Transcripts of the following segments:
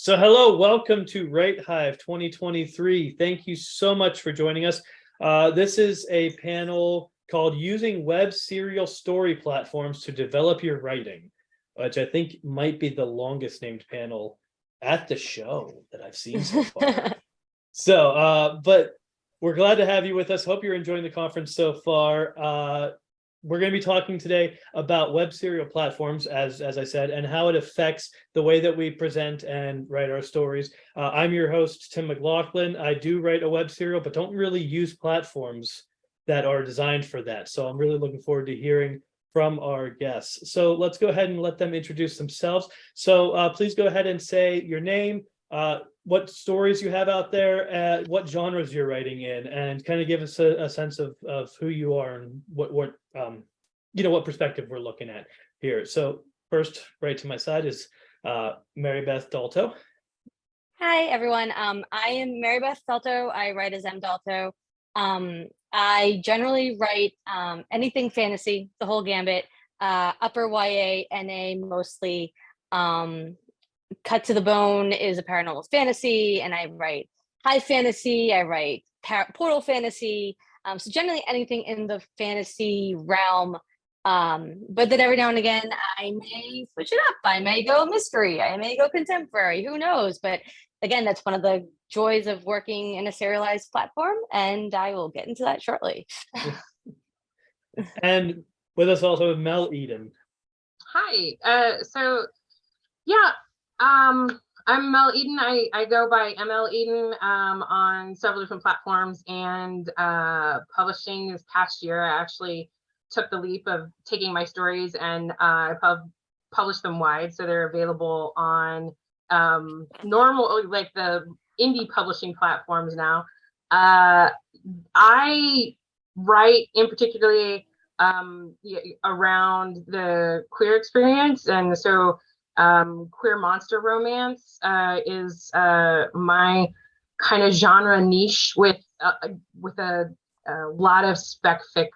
So hello, welcome to Right Hive 2023. Thank you so much for joining us. This is a panel called Using Web Serial Story Platforms to Develop Your Writing, which I think might be the longest named panel at the show that I've seen so far. But we're glad to have you with us. Hope you're enjoying the conference so far. We're going to be talking today about web serial platforms, as I said, and how it affects the way that we present and write our stories. I'm your host, Tim McLaughlin. I do write a web serial, but don't really use platforms that are designed for that. So I'm really looking forward to hearing from our guests. So let's go ahead and let them introduce themselves. So please go ahead and say your name, what stories you have out there, what genres you're writing in, and kind of give us a sense of who you are and what perspective we're looking at here. So first, right to my side is Mary Beth Dalto. Hi, everyone. I am Mary Beth Dalto. I write as M. Dalto. I generally write anything fantasy, the whole gambit, upper YA, NA mostly. Cut to the Bone is a paranormal fantasy, and I write high fantasy. I write portal fantasy. So generally anything in the fantasy realm. But then every now and again, I may switch it up. I may go mystery. I may go contemporary. Who knows? But again, that's one of the joys of working in a serialized platform, and I will get into that shortly. And with us also Mel Eaden. Hi. I'm Mel Eaden. I go by ML Eaden on several different platforms, and publishing this past year. I actually took the leap of taking my stories and I published them wide, so they're available on normal, like the indie publishing platforms now. I write in particularly around the queer experience, and so queer monster romance is my kind of genre niche, with a lot of spec fic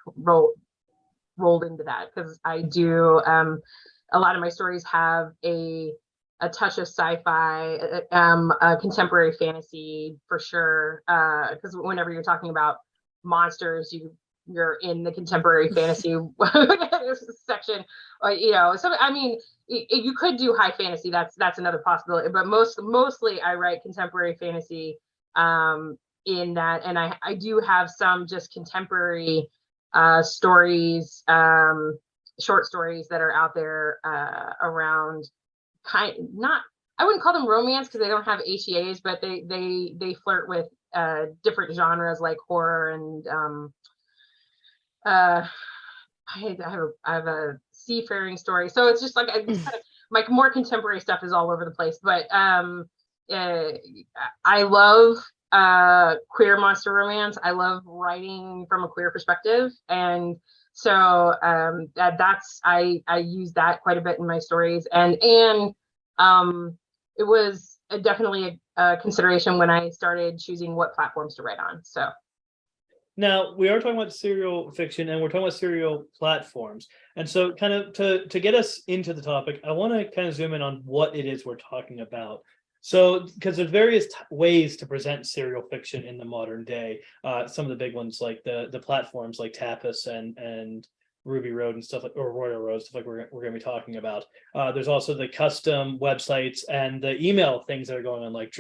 rolled into that, because I do a lot of my stories have a touch of sci-fi, contemporary fantasy for sure, because whenever you're talking about monsters, you're in the contemporary fantasy section, so I mean, you could do high fantasy. That's another possibility, but mostly I write contemporary fantasy in that, and I do have some just contemporary stories, short stories that are out there around I wouldn't call them romance because they don't have HEAs, but they flirt with different genres like horror and I have a seafaring story, so it's just like it's kind of like more contemporary stuff is all over the place. But I love queer monster romance. I love writing from a queer perspective, and so that's I use that quite a bit in my stories, and it was definitely a consideration when I started choosing what platforms to write on. So. Now, we are talking about serial fiction, and we're talking about serial platforms. And so kind of to get us into the topic, I want to kind of zoom in on what it is we're talking about. So, because there's various ways to present serial fiction in the modern day. Some of the big ones, like the platforms like Tapas and Ruby Road and stuff like, or Royal Road, stuff like we're going to be talking about. There's also the custom websites and the email things that are going on, like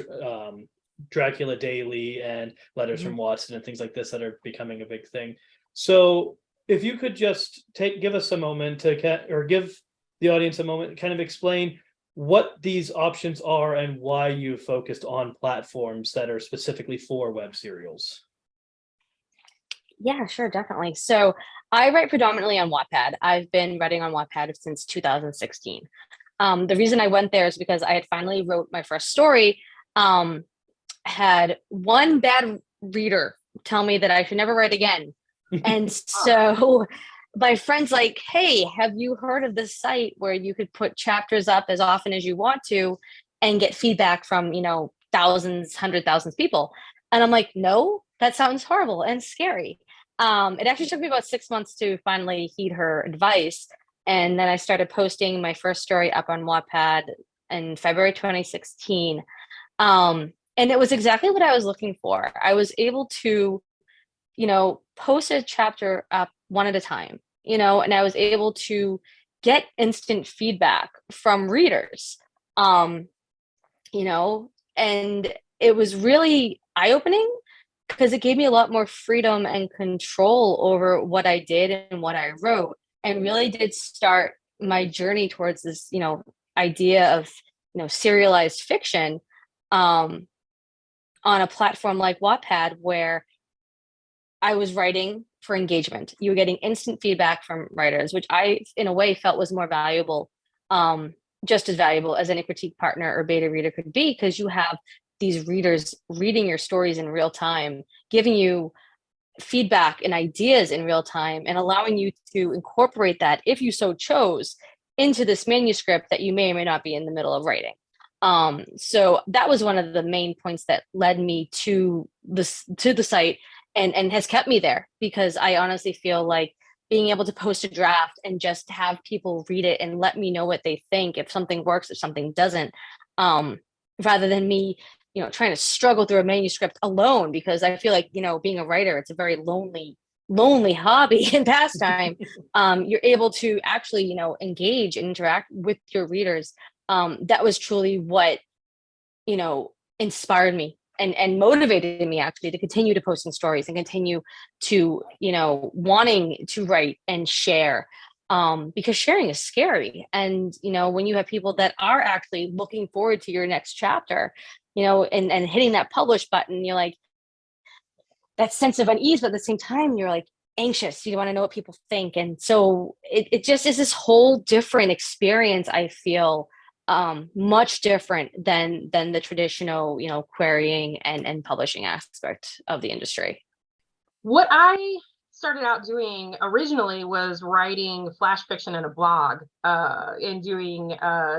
Dracula Daily and Letters from Watson and things like this that are becoming a big thing. So if you could just give us a moment to give the audience a moment to kind of explain what these options are and why you focused on platforms that are specifically for web serials. Yeah, sure, definitely. So I write predominantly on Wattpad. I've been writing on Wattpad since 2016. The reason I went there is because I had finally wrote my first story. Had one bad reader tell me that I should never write again. And so my friend's like, hey, have you heard of this site where you could put chapters up as often as you want to and get feedback from, thousands, 100,000 people? And I'm like, no, that sounds horrible and scary. It actually took me about 6 months to finally heed her advice. And then I started posting my first story up on Wattpad in February 2016. And it was exactly what I was looking for. I was able to, post a chapter up one at a time, and I was able to get instant feedback from readers. Um, and it was really eye-opening because it gave me a lot more freedom and control over what I did and what I wrote, and really did start my journey towards this, idea of, serialized fiction, um, on a platform like Wattpad, where I was writing for engagement. You were getting instant feedback from writers, which I, in a way, felt was more valuable, just as valuable as any critique partner or beta reader could be, because you have these readers reading your stories in real time, giving you feedback and ideas in real time, and allowing you to incorporate that, if you so chose, into this manuscript that you may or may not be in the middle of writing. So that was one of the main points that led me to the site, and has kept me there, because I honestly feel like being able to post a draft and just have people read it and let me know what they think, if something works, if something doesn't, rather than me, trying to struggle through a manuscript alone, because I feel like, being a writer, it's a very lonely hobby and pastime. You're able to actually, engage and interact with your readers. That was truly what, inspired me and motivated me, actually, to continue to post in stories and continue to, wanting to write and share, because sharing is scary. And, when you have people that are actually looking forward to your next chapter, and hitting that publish button, you're like, that sense of unease, but at the same time, you're like anxious. You want to know what people think. And so it just is this whole different experience, I feel, much different than the traditional, querying and publishing aspect of the industry. What I started out doing originally was writing flash fiction in a blog, and doing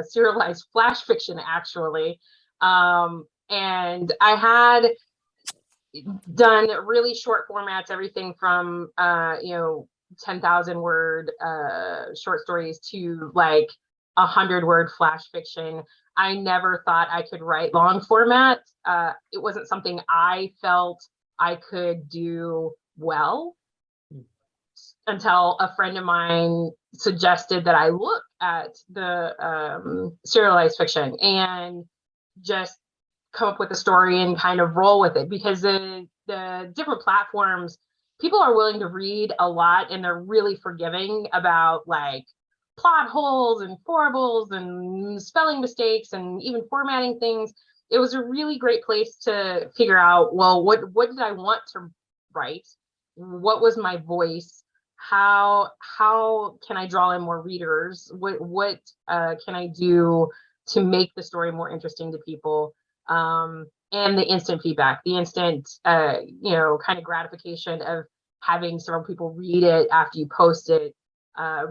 serialized flash fiction, actually. And I had done really short formats, everything from 10,000 word short stories to like 100-word flash fiction. I never thought I could write long format. It wasn't something I felt I could do well, until a friend of mine suggested that I look at the serialized fiction and just come up with a story and kind of roll with it, because the different platforms, people are willing to read a lot, and they're really forgiving about like plot holes and foibles and spelling mistakes and even formatting things. It was a really great place to figure out, well, what did I want to write? What was my voice? How can I draw in more readers? What can I do to make the story more interesting to people? And the instant feedback, the instant kind of gratification of having several people read it after you post it,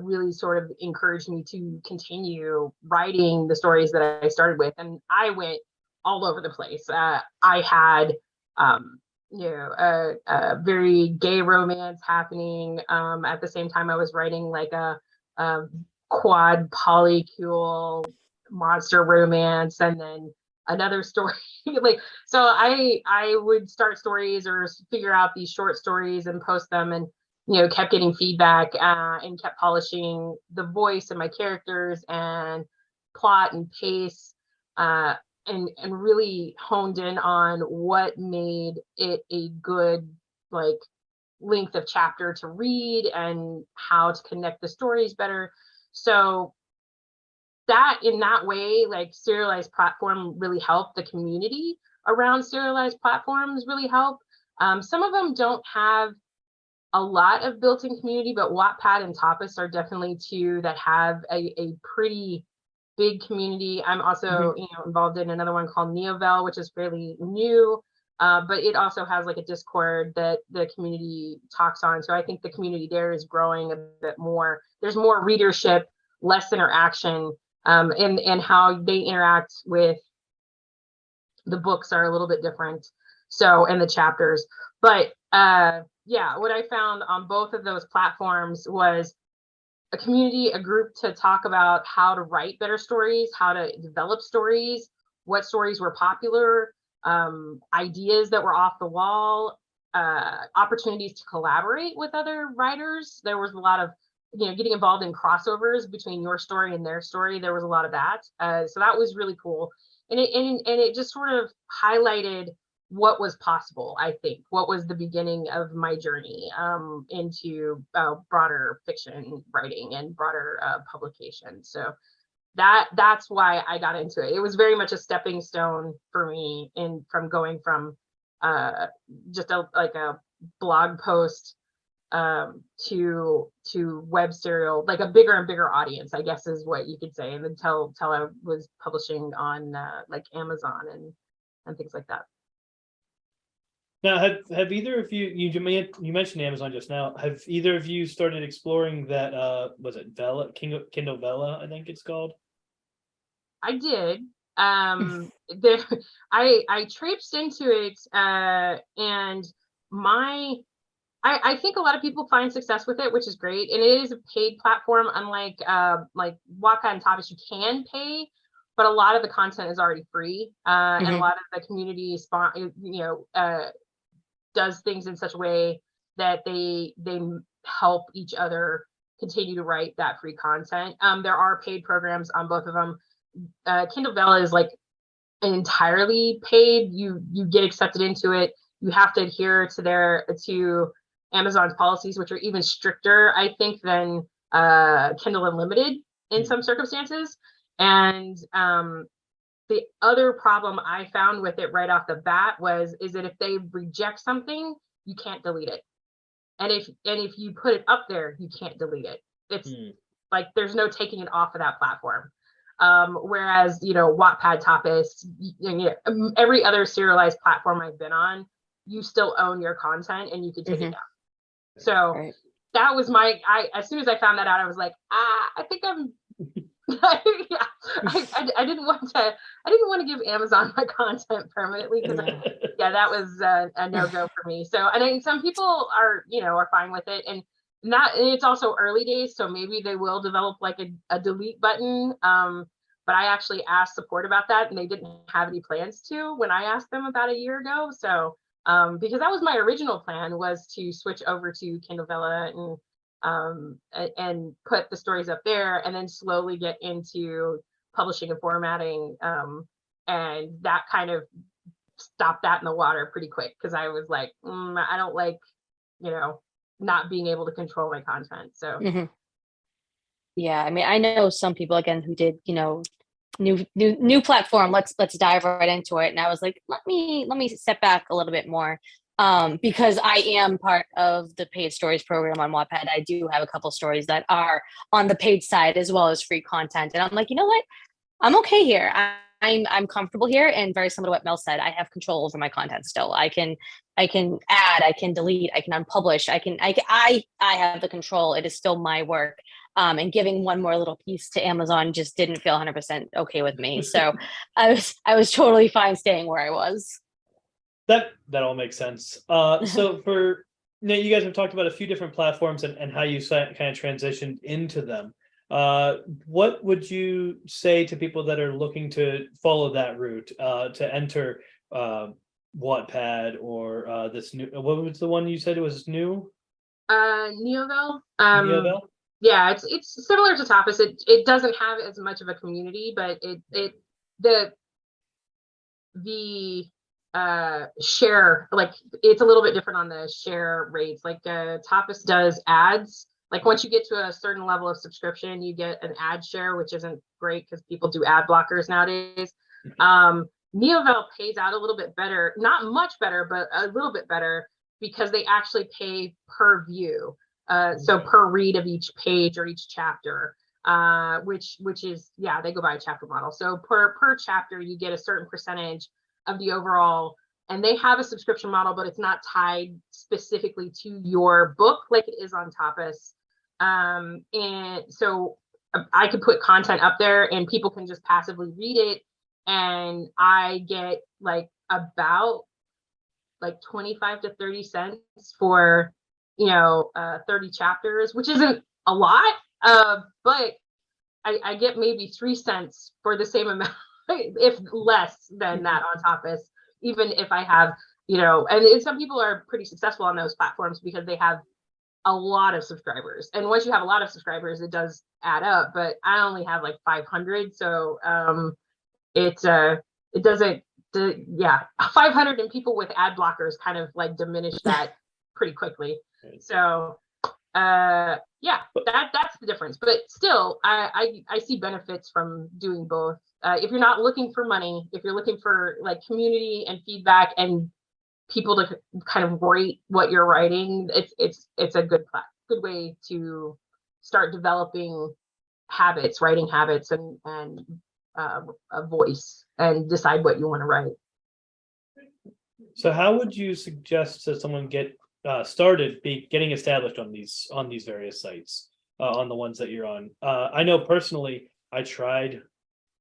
really sort of encouraged me to continue writing the stories that I started with. And I went all over the place. I had a very gay romance happening. At the same time, I was writing like a quad polycule monster romance, and then another story. Like, so I would start stories or figure out these short stories and post them, and kept getting feedback, and kept polishing the voice of my characters and plot and pace, and really honed in on what made it a good like length of chapter to read and how to connect the stories better. So that, in that way, like serialized platform really helped. The community around serialized platforms really help. Some of them don't have a lot of built-in community, but Wattpad and Tapas are definitely two that have a pretty big community. I'm also involved in another one called Neovel, which is fairly new, but it also has like a Discord that the community talks on. So I think the community there is growing a bit more. There's more readership, less interaction, and how they interact with the books are a little bit different. So, and the chapters, but yeah, what I found on both of those platforms was a community, a group to talk about how to write better stories, how to develop stories, what stories were popular, ideas that were off the wall, opportunities to collaborate with other writers. There was a lot of, getting involved in crossovers between your story and their story. There was a lot of that. So that was really cool. And it just sort of highlighted what was possible, I think, what was the beginning of my journey into broader fiction writing and broader publication. So that's why I got into it. It was very much a stepping stone for me from going from just a blog post to web serial, like a bigger and bigger audience, I guess is what you could say. And until I was publishing on like Amazon and things like that. Now, have either of you mentioned Amazon just now? Have either of you started exploring that? Was it Vella, Kindle Vella? I think it's called. I did. I traipsed into it, and I think a lot of people find success with it, which is great. And it is a paid platform, unlike like Wattpad and Tapas, you can pay, but a lot of the content is already free, and a lot of the community does things in such a way that they help each other continue to write that free content. There are paid programs on both of them. Kindle Vella is like entirely paid. You get accepted into it. You have to adhere to Amazon's policies, which are even stricter, I think, than Kindle Unlimited in some circumstances. And the other problem I found with it right off the bat is that if they reject something, you can't delete it. And if you put it up there, you can't delete it. It's like there's no taking it off of that platform. Whereas, Wattpad, Tapas, every other serialized platform I've been on, you still own your content and you can take it down. So that was as soon as I found that out, I was like, I think I'm I didn't want to give Amazon my content permanently, because that was a no-go for me. So, and some people are fine with it, and it's also early days, so maybe they will develop like a delete button. But I actually asked support about that, and they didn't have any plans to when I asked them about a year ago. So because that was my original plan, was to switch over to Kindle Vella and put the stories up there, and then slowly get into publishing and formatting, and that kind of stopped that in the water pretty quick, because I was like, I don't like not being able to control my content. So yeah, I mean, I know some people again who did new platform, let's dive right into it, and I was like, let me step back a little bit more. Because I am part of the paid stories program on Wattpad. I do have a couple stories that are on the paid side as well as free content. And I'm like, you know what? I'm okay here. I'm comfortable here. And very similar to what Mel said, I have control over my content still. I can add, I can delete, I can unpublish, I have the control. It is still my work. And giving one more little piece to Amazon just didn't feel 100% okay with me. So I was totally fine staying where I was. That all makes sense. So you guys have talked about a few different platforms and how you kind of transitioned into them. What would you say to people that are looking to follow that route, to enter Wattpad or this new? What was the one you said it was new? Neoville. Neoville? Yeah, it's similar to Tapas. It doesn't have as much of a community, but the share, like, it's a little bit different on the share rates. Like Tapas does ads. Like once you get to a certain level of subscription, you get an ad share, which isn't great because people do ad blockers nowadays. Neoville pays out a little bit better, not much better, but a little bit better, because they actually pay per view. So per read of each page or each chapter, which is, they go by a chapter model. So per chapter, you get a certain percentage of the overall, and they have a subscription model, but it's not tied specifically to your book like it is on Tapas. And so I could put content up there and people can just passively read it, and I get like about like 25 to 30 cents for 30 chapters, which isn't a lot, but I get maybe 3 cents for the same amount if less than that on Tapas, even if I have, and some people are pretty successful on those platforms because they have a lot of subscribers. And once you have a lot of subscribers, it does add up, but I only have like 500. So it doesn't, 500 and people with ad blockers kind of like diminish that pretty quickly. So that's the difference. But still, I see benefits from doing both. If you're not looking for money, if you're looking for like community and feedback and people to kind of rate what you're writing, it's a good way to start developing habits, writing habits, and a voice, and decide what you want to write. So how would you suggest that someone get started getting established on these various sites, on the ones that you're on? I know personally I tried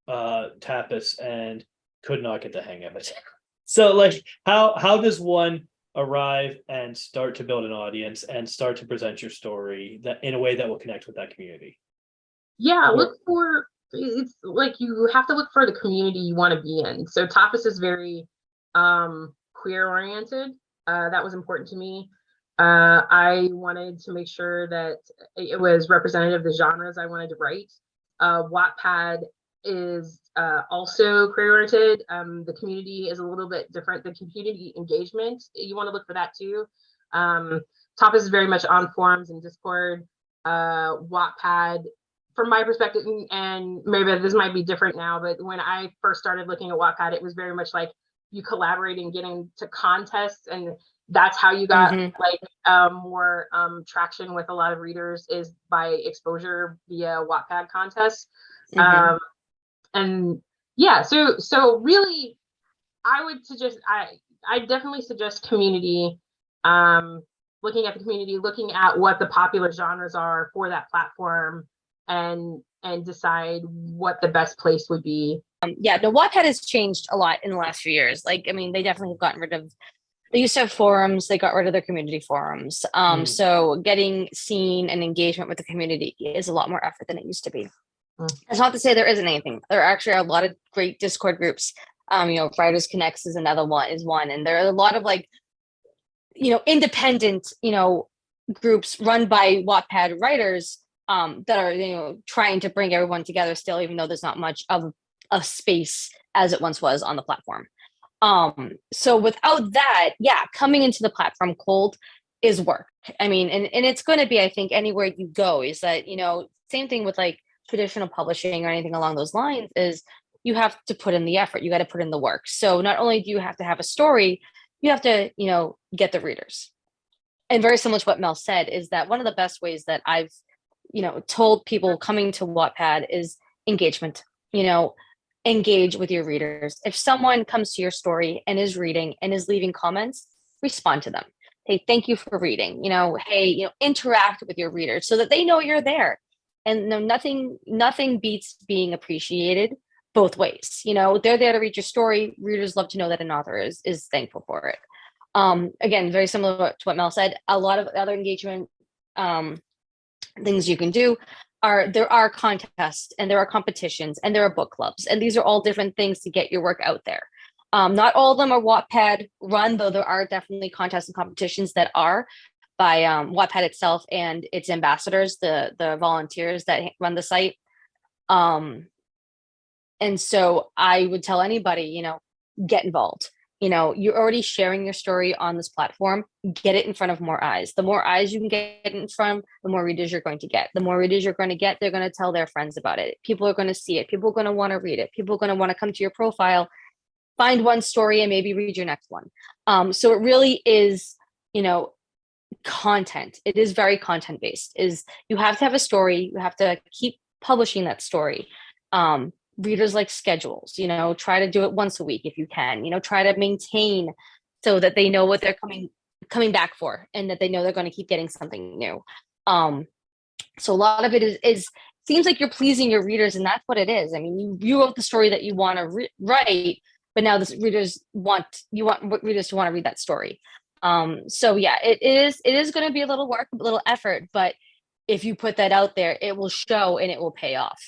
Tapas and could not get the hang of it. So like how does one arrive and start to build an audience and start to present your story that in a way that will connect with that community? It's like you have to look for the community you want to be in. So Tapas is very queer oriented. That was important to me. I wanted to make sure that it was representative of the genres I wanted to write. Wattpad is also queer oriented. The community is a little bit different. The community engagement, you want to look for that too. Tapas is very much on forums and Discord. Wattpad, from my perspective, and maybe this might be different now, but when I first started looking at Wattpad, it was very much like you collaborating, getting to contests, and that's how you got more traction with a lot of readers, is by exposure via Wattpad contests. And yeah, so really, I would suggest, I definitely suggest community, looking at the community, looking at what the popular genres are for that platform, and decide what the best place would be. Wattpad has changed a lot in the last few years. Like, I mean, they definitely have gotten rid of, they used to have forums, they got rid of their community forums. So getting seen and engagement with the community is a lot more effort than it used to be. That's not to say there isn't anything. There actually are a lot of great Discord groups. Writers Connects is another one, and there are a lot of like, independent, groups run by Wattpad writers that are, trying to bring everyone together still, even though there's not much of a space as it once was on the platform. So without that, coming into the platform cold is work. I mean, and it's going to be, I think, anywhere you go, is that, same thing with like traditional publishing or anything along those lines, is you have to put in the effort, you got to put in the work. So not only do you have to have a story, you have to, get the readers. And very similar to what Mel said, is that one of the best ways that I've, told people coming to Wattpad is engagement. Engage with your readers. If someone comes to your story and is reading and is leaving comments, respond to them. Hey, thank you for reading. Interact with your readers so that they know you're there. And nothing beats being appreciated both ways. They're there to read your story. Readers love to know that an author is thankful for it. Again, very similar to what Mel said. A lot of other engagement things you can do there are contests, and there are competitions, and there are book clubs, and these are all different things to get your work out there. Not all of them are Wattpad run, though there are definitely contests and competitions that are by Wattpad itself and its ambassadors, the volunteers that run the site. And so I would tell anybody, get involved. You're already sharing your story on this platform. Get it in front of more eyes. The more eyes you can get in front, the more readers you're going to get. The more readers you're going to get, they're going to tell their friends about it. People are going to see it. People are going to want to read it. People are going to want to come to your profile, find one story, and maybe read your next one. So it really is, content. It is very content based. Is you have to have a story. You have to keep publishing that story. Readers like schedules, try to do it once a week if you can, try to maintain so that they know what they're coming back for, and that they know they're going to keep getting something new. So a lot of it is seems like you're pleasing your readers, and that's what it is. I mean, you wrote the story that you want to write, but now readers want readers to want to read that story. So yeah, it is going to be a little work, a little effort, but if you put that out there, it will show and it will pay off.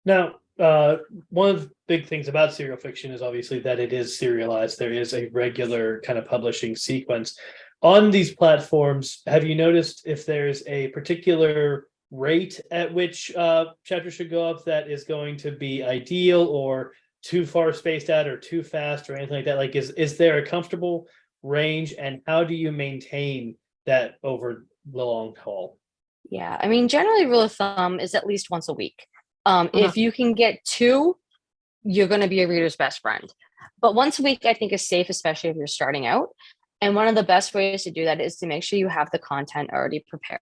Now, one of the big things about serial fiction is obviously that it is serialized. There is a regular kind of publishing sequence. On these platforms, have you noticed if there's a particular rate at which chapters should go up that is going to be ideal, or too far spaced out, or too fast, or anything like that? Like, is there a comfortable range, and how do you maintain that over the long haul? Yeah, I mean, generally, rule of thumb is at least once a week. If you can get two, you're going to be a reader's best friend. But once a week, I think, is safe, especially if you're starting out. And one of the best ways to do that is to make sure you have the content already prepared.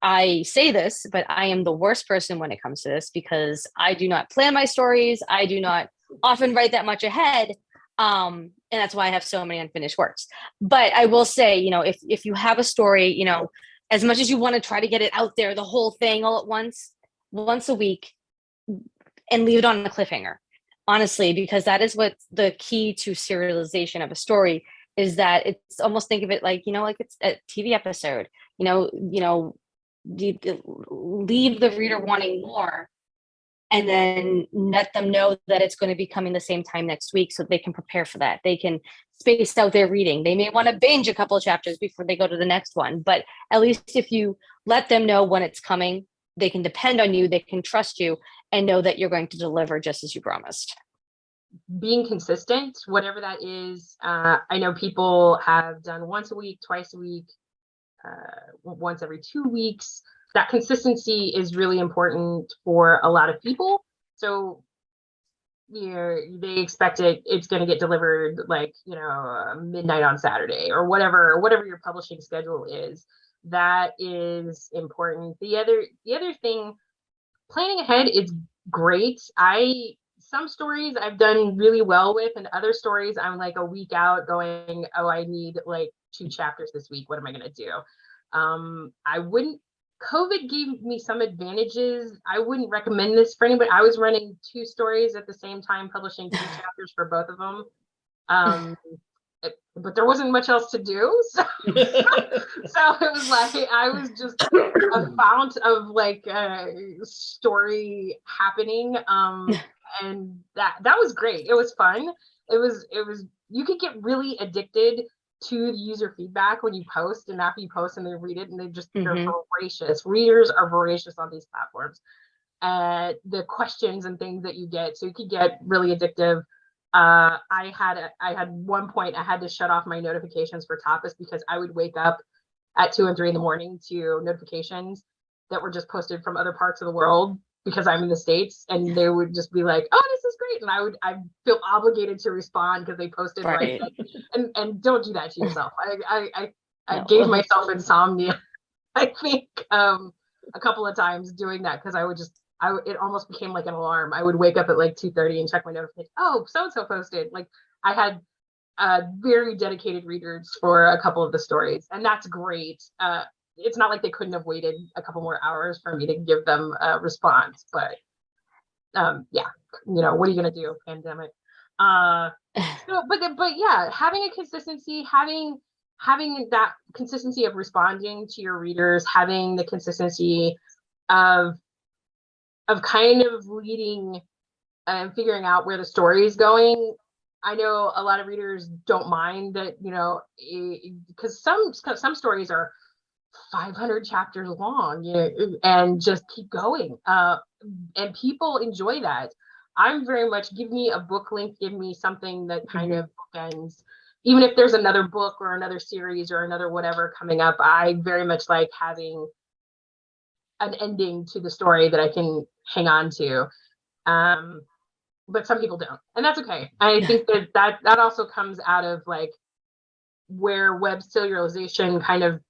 I say this, but I am the worst person when it comes to this because I do not plan my stories. I do not often write that much ahead. And that's why I have so many unfinished works. But I will say, if you have a story, as much as you want to try to get it out there, the whole thing all at once a week, and leave it on a cliffhanger, honestly, because that is what the key to serialization of a story is. That it's almost, think of it like, like it's a TV episode, leave the reader wanting more, and then let them know that it's going to be coming the same time next week so they can prepare for that. They can space out their reading. They may want to binge a couple of chapters before they go to the next one, but at least if you let them know when it's coming, they can depend on you, they can trust you, and know that you're going to deliver just as you promised. Being consistent, whatever that is. I know people have done once a week, twice a week, once every 2 weeks. That consistency is really important for a lot of people. So they expect it's going to get delivered like midnight on Saturday or whatever your publishing schedule is. That is important. The other thing, planning ahead is great. Some stories I've done really well with, and other stories I'm like a week out going, oh, I need like 2 chapters this week. What am I going to do? COVID gave me some advantages. I wouldn't recommend this for anybody. I was running 2 stories at the same time, publishing 2 chapters for both of them. But there wasn't much else to do. So, so it was like, I was just a fount of like story happening. And that was great. It was fun. It was, you could get really addicted to the user feedback when you post, and after you post and they read it, and they're voracious. Readers are voracious on these platforms. The questions and things that you get, so you could get really addictive. I had one point I had to shut off my notifications for Tapas because I would wake up at 2 and 3 in the morning to notifications that were just posted from other parts of the world because I'm in the States, and they would just be like, oh, this is great. And I feel obligated to respond because they posted right. And don't do that to yourself. I gave myself insomnia, I think, a couple of times doing that, because it almost became like an alarm. I would wake up at like 2:30 and check my notification. Oh, so-and-so posted. Like, I had very dedicated readers for a couple of the stories, and that's great. It's not like they couldn't have waited a couple more hours for me to give them a response, but yeah, what are you gonna do? Pandemic. But yeah, having a consistency, having that consistency of responding to your readers, having the consistency of kind of leading and figuring out where the story is going. I know a lot of readers don't mind that, because some stories are 500 chapters long, and just keep going. And people enjoy that. I'm very much, give me a book link, give me something that kind of bookends. Even if there's another book or another series or another whatever coming up, I very much like having an ending to the story that I can hang on to. But some people don't, and that's okay. I think that also comes out of like where web serialization kind of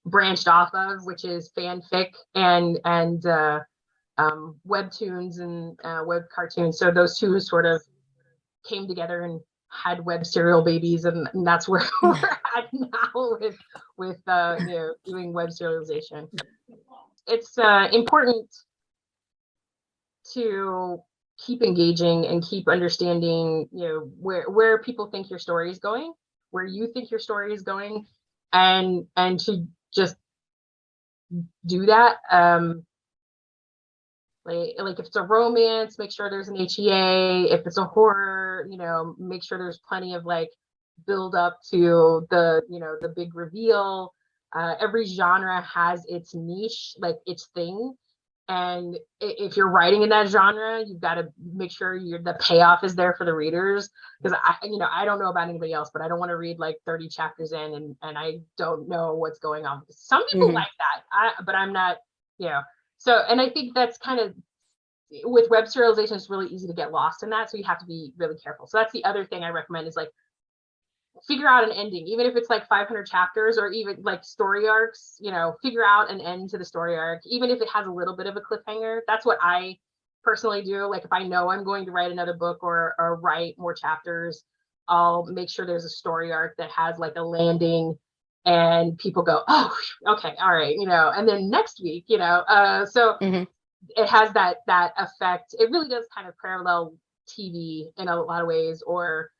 branched off of, which is fanfic and webtoons and web cartoons. So those two sort of came together and had web serial babies, and that's where we're at now with doing web serialization. It's important to keep engaging and keep understanding, where people think your story is going, where you think your story is going, and to just do that. Like if it's a romance, make sure there's an HEA. If it's a horror, make sure there's plenty of like build up to the big reveal. Every genre has its niche, like its thing. And if you're writing in that genre, you've got to make sure the payoff is there for the readers. Because I don't know about anybody else, but I don't want to read like 30 chapters in and I don't know what's going on. Some people like that, but I'm not, So, and I think that's kind of, with web serialization, it's really easy to get lost in that. So you have to be really careful. So that's the other thing I recommend is like, figure out an ending, even if it's like 500 chapters or even like story arcs, figure out an end to the story arc, even if it has a little bit of a cliffhanger. That's what I personally do. Like if I know I'm going to write another book or write more chapters, I'll make sure there's a story arc that has like a landing and people go, oh, okay, all right, and then next week, so it has that effect. It really does kind of parallel TV in a lot of ways, or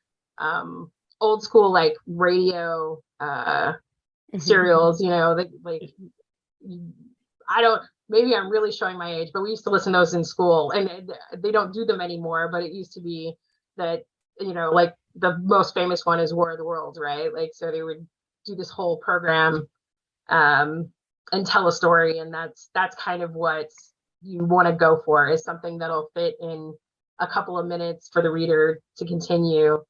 old school like radio serials, like I don't, maybe I'm really showing my age, but we used to listen to those in school, and they don't do them anymore, but it used to be that, like the most famous one is War of the Worlds, right? Like, so they would do this whole program and tell a story, and that's kind of what you want to go for, is something that'll fit in a couple of minutes for the reader to continue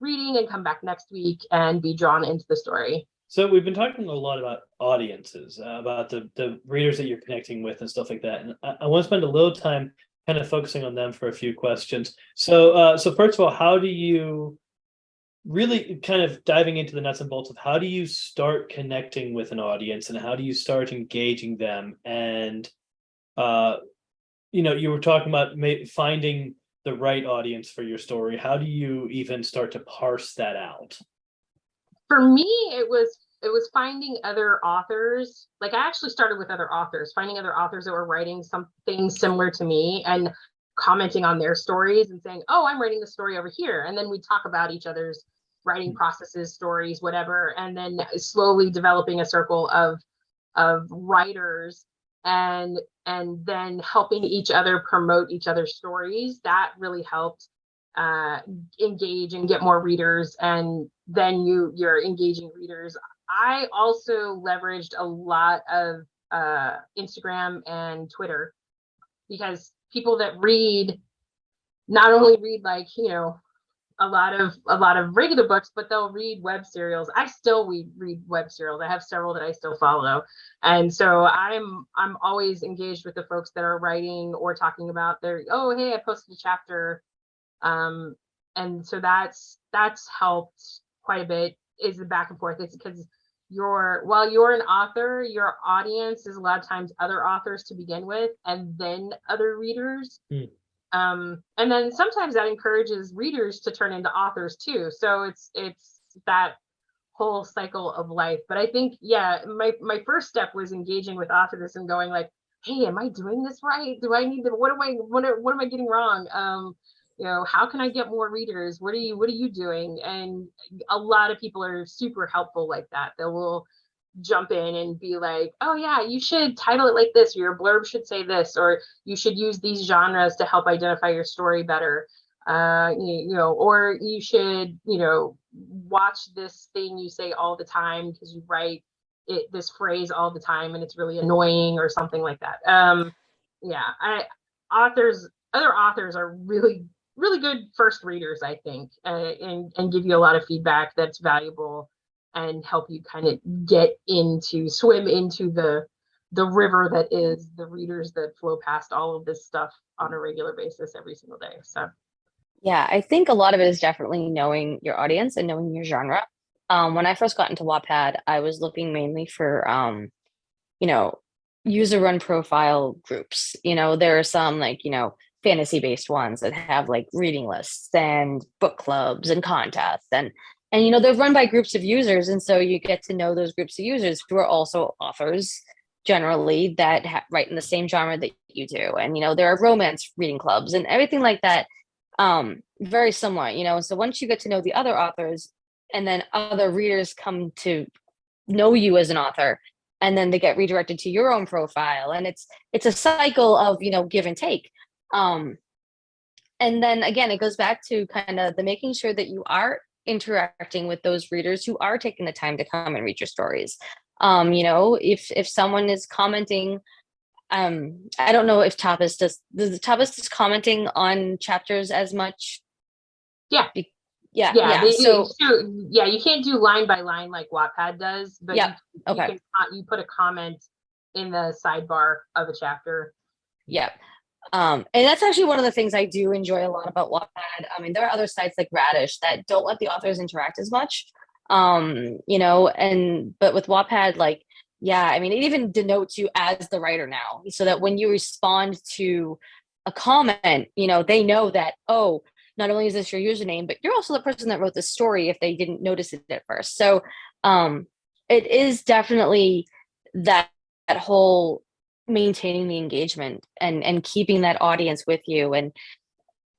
reading and come back next week and be drawn into the story. So we've been talking a lot about audiences, about the readers that you're connecting with and stuff like that. And I want to spend a little time kind of focusing on them for a few questions. So first of all, how do you really kind of diving into the nuts and bolts of how do you start connecting with an audience and how do you start engaging them? And, you were talking about finding the right audience for your story. How do you even start to parse that out? For me, it was finding other authors. Like I actually started with other authors, finding other authors that were writing something similar to me and commenting on their stories and saying, oh, I'm writing the story over here. And then we talk about each other's writing processes, stories, whatever, and then slowly developing a circle of writers and then helping each other promote each other's stories. That really helped engage and get more readers, and then you're engaging readers. I also leveraged a lot of Instagram and Twitter, because people that read not only read like a lot of regular books, but they'll read web serials. I still read web serials. I have several that I still follow, and so I'm always engaged with the folks that are writing or talking about their, oh hey, I posted a chapter, and so that's helped quite a bit. Is the back and forth. It's because while you're an author, your audience is a lot of times other authors to begin with, and then other readers. And then sometimes that encourages readers to turn into authors too. So it's that whole cycle of life. But I think, my first step was engaging with authors and going like, hey, am I doing this right? Do I need to, what am I getting wrong? How can I get more readers? What are you doing? And a lot of people are super helpful like that. They will jump in and be like, oh yeah, you should title it like this, or your blurb should say this, or you should use these genres to help identify your story better, or you should watch this thing you say all the time because you write this phrase all the time and it's really annoying, or something like that. Other authors are really good first readers, I think, and give you a lot of feedback that's valuable and help you kind of swim into the river that is the readers that flow past all of this stuff on a regular basis every single day. So yeah, I think a lot of it is definitely knowing your audience and knowing your genre. When I first got into Wattpad, I was looking mainly for user run profile groups. There are some like fantasy based ones that have like reading lists and book clubs and contests, and they're run by groups of users, and so you get to know those groups of users who are also authors generally that write in the same genre that you do. And there are romance reading clubs and everything like that, very similar. So once you get to know the other authors and then other readers come to know you as an author, and then they get redirected to your own profile, and it's a cycle of, give and take. And then again, it goes back to kind of the making sure that you are interacting with those readers who are taking the time to come and read your stories. If someone is commenting, I don't know if Tapas does the Tapas is commenting on chapters as much. Yeah. Yeah. So yeah, you can't do line by line like Wattpad does, but you put a comment in the sidebar of a chapter. Yeah. And that's actually one of the things I do enjoy a lot about Wattpad. I mean, there are other sites like Radish that don't let the authors interact as much. But with Wattpad, like, yeah, I mean, it even denotes you as the writer now, so that when you respond to a comment, they know that, oh, not only is this your username, but you're also the person that wrote the story if they didn't notice it at first. So it is definitely that whole maintaining the engagement and keeping that audience with you. And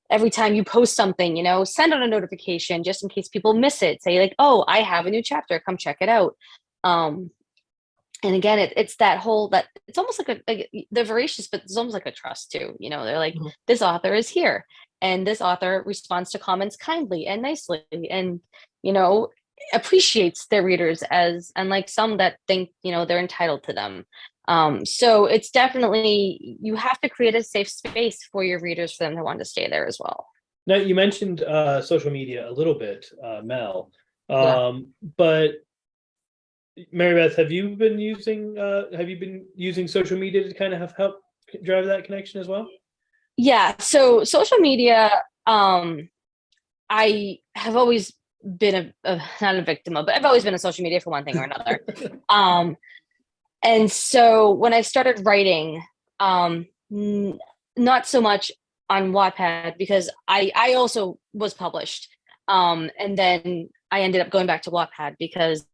every time you post something, send out a notification just in case people miss it. Say like, oh, I have a new chapter, come check it out. And again, it's that whole, that it's almost like they're voracious, but it's almost like a trust too. They're like, this author is here, and this author responds to comments kindly and nicely, and appreciates their readers, as unlike some that think they're entitled to them. So it's definitely, you have to create a safe space for your readers for them to want to stay there as well. Now, you mentioned social media a little bit, Mel, but Marybeth, have you been using social media to kind of help drive that connection as well? Yeah. So social media, I have always been not a victim of, but I've always been on social media for one thing or another. And so when I started writing, not so much on Wattpad, because I also was published. And then I ended up going back to Wattpad because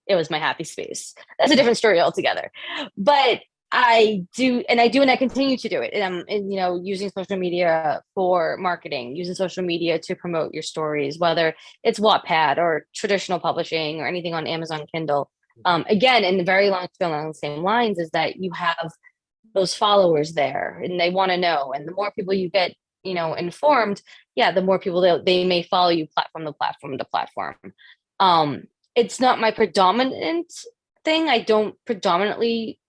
it was my happy space. That's a different story altogether. But I continue to do it. And using social media for marketing, using social media to promote your stories, whether it's Wattpad or traditional publishing or anything on Amazon Kindle. Again, in the very long term, along the same lines, is that you have those followers there and they want to know. And the more people you get, informed, the more people they may follow you platform to platform. It's not my predominant thing. I don't predominantly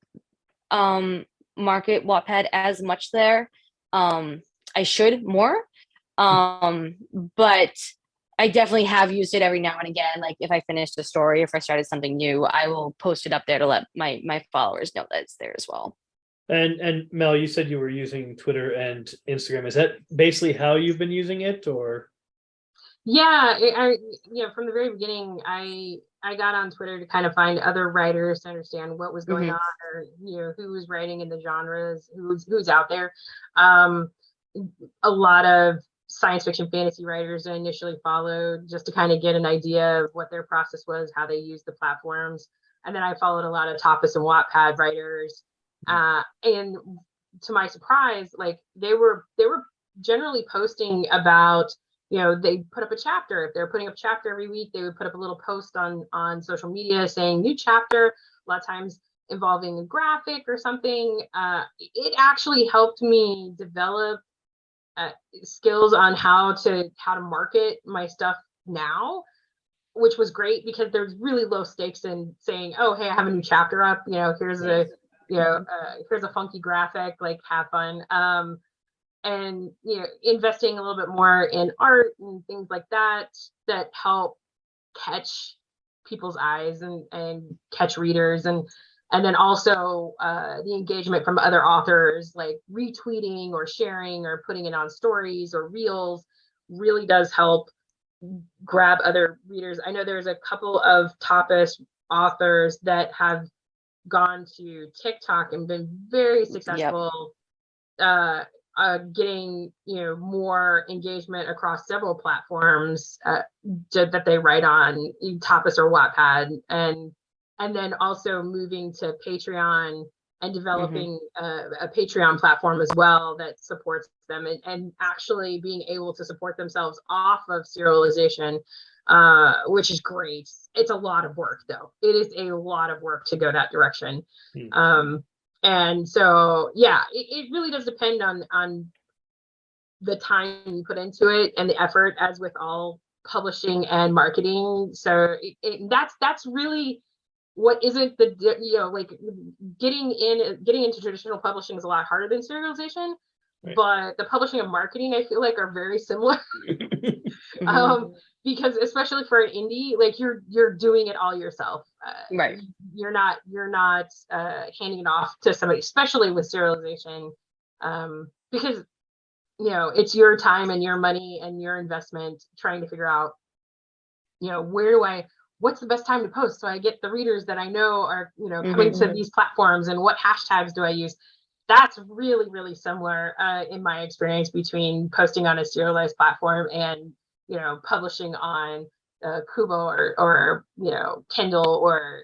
market Wattpad as much there. I should more. But I definitely have used it every now and again. Like if I finished a story, if I started something new, I will post it up there to let my followers know that it's there as well. And Mel, you said you were using Twitter and Instagram. Is that basically how you've been using it, or? Yeah, from the very beginning, I got on Twitter to kind of find other writers to understand what was going on, or who was writing in the genres, who's out there. A lot of science fiction fantasy writers I initially followed just to kind of get an idea of what their process was, how they used the platforms. And then I followed a lot of Tapas and Wattpad writers. And to my surprise, like they were generally posting about, they put up a chapter. If they're putting up a chapter every week, they would put up a little post on social media saying new chapter, a lot of times involving a graphic or something. It actually helped me develop skills on how to market my stuff now, which was great because there's really low stakes in saying, oh, hey, I have a new chapter up, here's here's a funky graphic, like have fun. And investing a little bit more in art and things like that help catch people's eyes and catch readers, and then also the engagement from other authors, like retweeting or sharing or putting it on stories or reels, really does help grab other readers. I know there's a couple of Tapas authors that have gone to TikTok and been very successful. Getting more engagement across several platforms that they write on, Tapas or Wattpad, and then also moving to Patreon and developing a Patreon platform as well that supports them, and actually being able to support themselves off of serialization, which is great. It's a lot of work, though. It is a lot of work to go that direction. And so, yeah, it really does depend on the time you put into it and the effort, as with all publishing and marketing. So that's really what isn't the, like getting into traditional publishing is a lot harder than serialization, right. But the publishing and marketing, I feel like, are very similar. Because especially for an indie, like you're doing it all yourself. Right. You're not handing it off to somebody, especially with serialization, because it's your time and your money and your investment trying to figure out, what's the best time to post so I get the readers that I know are, coming to these platforms, and what hashtags do I use? That's really, really similar in my experience between posting on a serialized platform and, publishing on Kubo or Kindle or,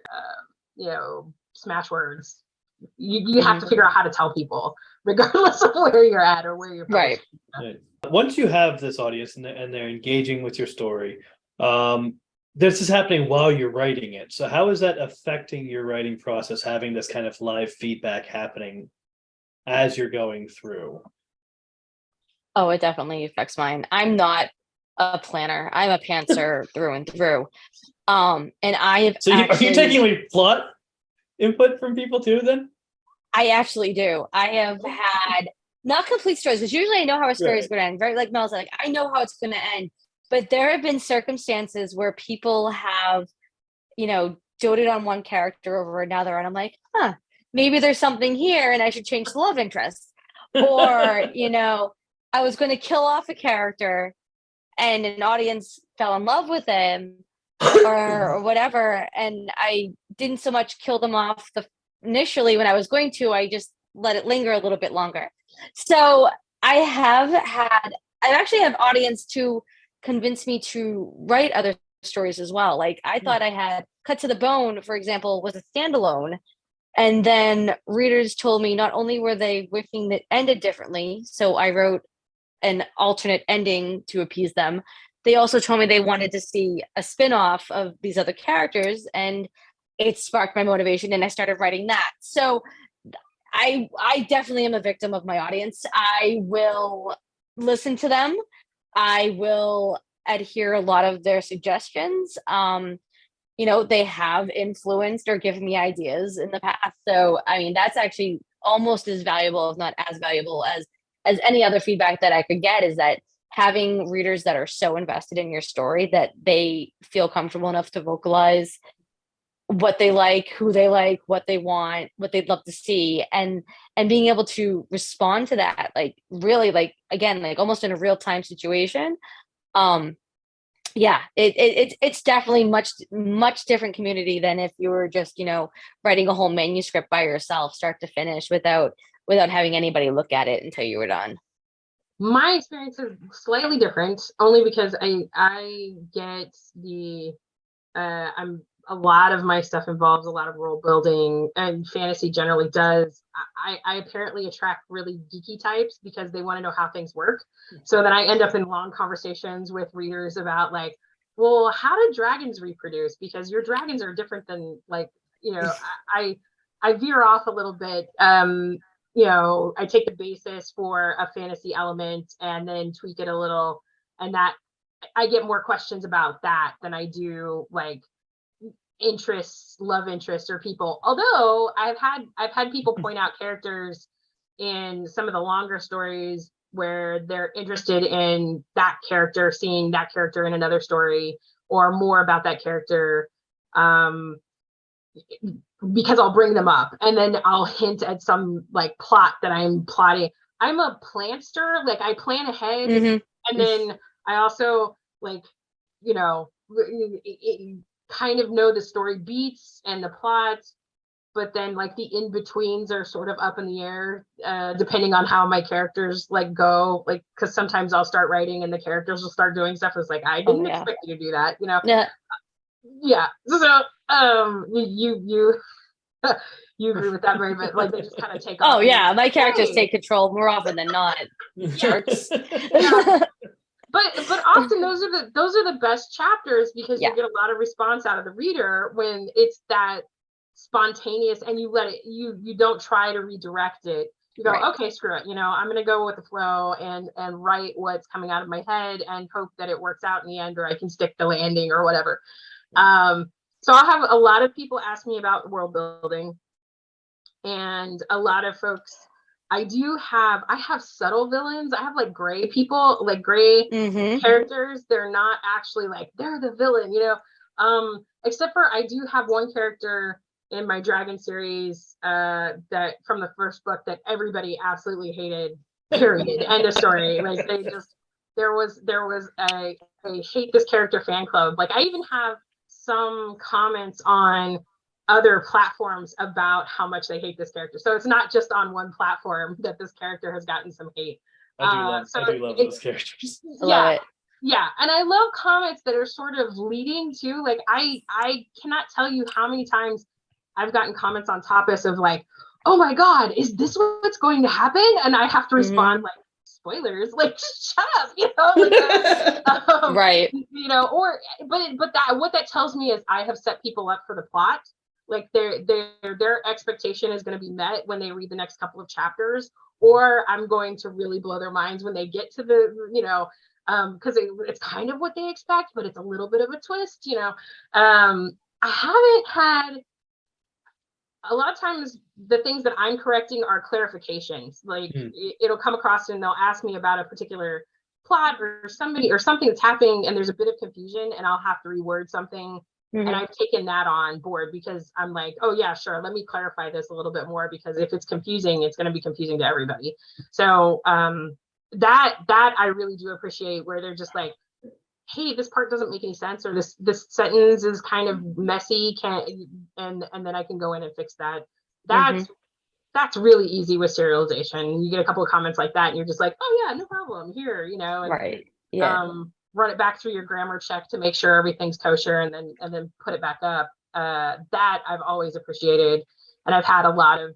Smashwords. You have to figure out how to tell people, regardless of where you're at or where you're publishing. Right. Once you have this audience and they're engaging with your story, this is happening while you're writing it. So how is that affecting your writing process, having this kind of live feedback happening as you're going through? Oh, it definitely affects mine. I'm not a planner. I'm a pantser through and through. And I have are you taking like plot input from people too then? I actually do. I have had not complete stories, because usually I know how a story is going to end. Very like Mel said, like I know how it's going to end. But there have been circumstances where people have, doted on one character over another, and I'm like, maybe there's something here, and I should change the love interest. Or, I was going to kill off a character, and an audience fell in love with him, or whatever, and I didn't so much kill them off initially when I was going to. I just let it linger a little bit longer. So I actually have audience to convince me to write other stories as well. Like I thought I had Cut to the Bone, for example, was a standalone. And then readers told me not only were they wishing that ended differently, so I wrote an alternate ending to appease them. They also told me they wanted to see a spin-off of these other characters, and it sparked my motivation, and I started writing that. So I definitely am a victim of my audience. I will listen to them. I will adhere a lot of their suggestions. They have influenced or given me ideas in the past. So, I mean, that's actually almost as valuable, if not as valuable as any other feedback that I could get, is that having readers that are so invested in your story that they feel comfortable enough to vocalize what they like, who they like, what they want, what they'd love to see, and being able to respond to that, like really, like again, like almost in a real time situation. It's definitely much different community than if you were just writing a whole manuscript by yourself, start to finish, without having anybody look at it until you were done. My experience is slightly different, only because I get a lot of my stuff involves a lot of role building, and fantasy generally does. I apparently attract really geeky types because they want to know how things work. So then I end up in long conversations with readers about like, well, how do dragons reproduce? Because your dragons are different than I veer off a little bit. I take the basis for a fantasy element and then tweak it a little, and that I get more questions about that than I do like love interests or people. Although I've had people point out characters in some of the longer stories where they're interested in that character, seeing that character in another story, or more about that character, because I'll bring them up and then I'll hint at some like plot that I'm plotting. I'm a planster, like I plan ahead, and then I also like kind of know the story beats and the plot, but then like the in-betweens are sort of up in the air, depending on how my characters like go, like because sometimes I'll start writing and the characters will start doing stuff. It's like, I didn't expect you to do that, Yeah. So you you agree with that, Mary, but like they just kind of take off. Oh yeah, my characters Hey. take control more often than not. Jerks. Yeah. But often those are the best chapters because Yeah. you get a lot of response out of the reader when it's that spontaneous and you let it, you don't try to redirect it. You go, Right. okay, screw it. I'm going to go with the flow and write what's coming out of my head and hope that it works out in the end, or I can stick the landing or whatever. So I have a lot of people ask me about world building, and a lot of folks, I have subtle villains. I have like gray people, like gray characters. They're not actually like, they're the villain, except for I do have one character in my Dragon series that from the first book that everybody absolutely hated, period. End of story. Like there was a hate this character fan club. Like I even have some comments on other platforms about how much they hate this character. So it's not just on one platform that this character has gotten some hate. I do love those characters. Yeah. Yeah. And I love comments that are sort of leading to, like, I cannot tell you how many times I've gotten comments on Tapas of like, oh my God, is this what's going to happen? And I have to respond like, spoilers, like shut up, like that. Right. But what that tells me is I have set people up for the plot. Like their expectation is going to be met when they read the next couple of chapters, or I'm going to really blow their minds when they get to the, because it's kind of what they expect, but it's a little bit of a twist, I haven't had, a lot of times the things that I'm correcting are clarifications. Like it'll come across and they'll ask me about a particular plot or something that's happening and there's a bit of confusion and I'll have to reword something. And I've taken that on board because I'm like, oh yeah, sure. Let me clarify this a little bit more, because if it's confusing, it's going to be confusing to everybody. So that I really do appreciate, where they're just like, hey, this part doesn't make any sense, or this sentence is kind of messy, and then I can go in and fix that. That's really easy with serialization. You get a couple of comments like that and you're just like, oh yeah, no problem here, and Right. Yeah. run it back through your grammar check to make sure everything's kosher, and then put it back up. That I've always appreciated, and I've had a lot of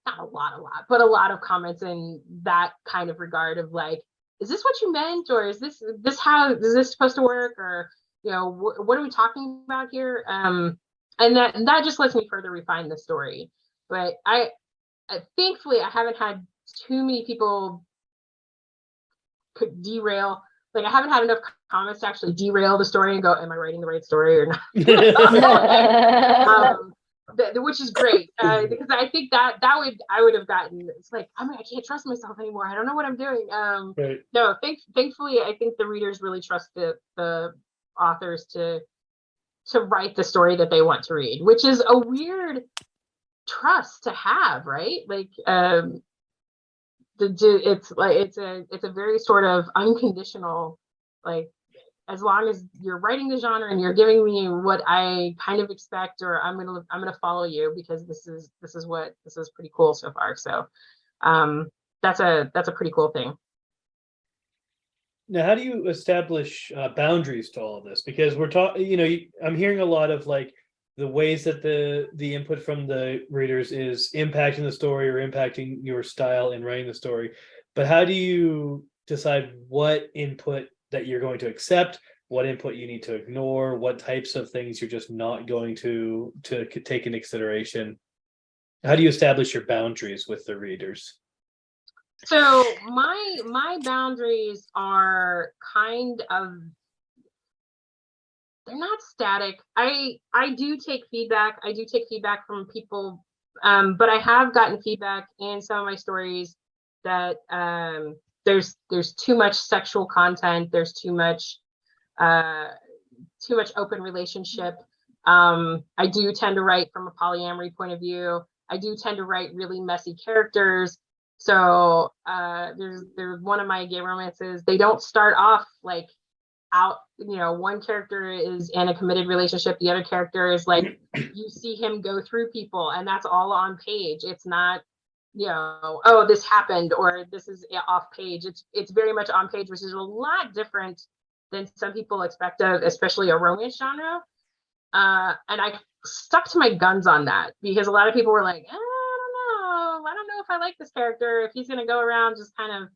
not a lot, but a lot of comments in that kind of regard of like, is this what you meant, or is this how is this supposed to work, or what are we talking about here? And that just lets me further refine the story. But I thankfully I haven't had too many people could derail. Like I haven't had enough comments to actually derail the story and go, am I writing the right story or not? Which is great, because I think that I would have gotten, it's like, I can't trust myself anymore. I don't know what I'm doing. Right. No, thankfully, I think the readers really trust the authors to write the story that they want to read, which is a weird trust to have, right? Like, it's a very sort of unconditional, like, as long as you're writing the genre and you're giving me what I kind of expect, or I'm gonna follow you, because this is pretty cool so far. So that's a pretty cool thing. Now, how do you establish boundaries to all of this? Because we're talking, I'm hearing a lot of like the ways that the input from the readers is impacting the story or impacting your style in writing the story. But how do you decide what input that you're going to accept, what input you need to ignore, what types of things you're just not going to take into consideration? How do you establish your boundaries with the readers? So my boundaries are kind of, they're not static. I do take feedback. I do take feedback from people, but I have gotten feedback in some of my stories that there's too much sexual content. There's too much open relationship. I do tend to write from a polyamory point of view. I do tend to write really messy characters. So there's one of my gay romances. They don't start off like out, one character is in a committed relationship. The other character is like, you see him go through people and that's all on page. It's not, oh, this happened or this is off page. It's very much on page, which is a lot different than some people expect of, especially a romance genre. And I stuck to my guns on that because a lot of people were like, I don't know if I like this character, if he's going to go around just kind of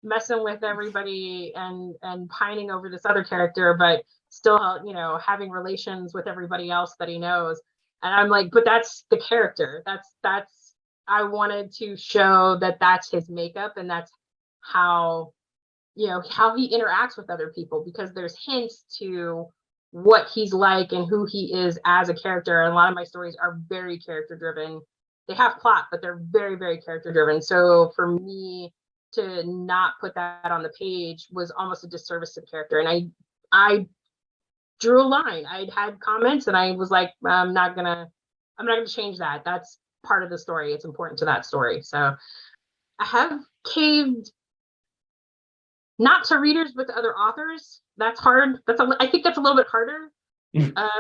messing with everybody and pining over this other character, but still, you know, having relations with everybody else that he knows. And I'm like, but that's the character. That's I wanted to show that that's his makeup, and that's how, you know, how he interacts with other people, because there's hints to what he's like and who he is as a character. And a lot of my stories are very character driven. They have plot, but they're very, very character driven. So for me to not put that on the page was almost a disservice to the character. And I drew a line. I'd had comments and I was like, I'm not gonna change that. That's part of the story. It's important to that story. So I have caved, not to readers, but to other authors. That's hard. I think that's a little bit harder,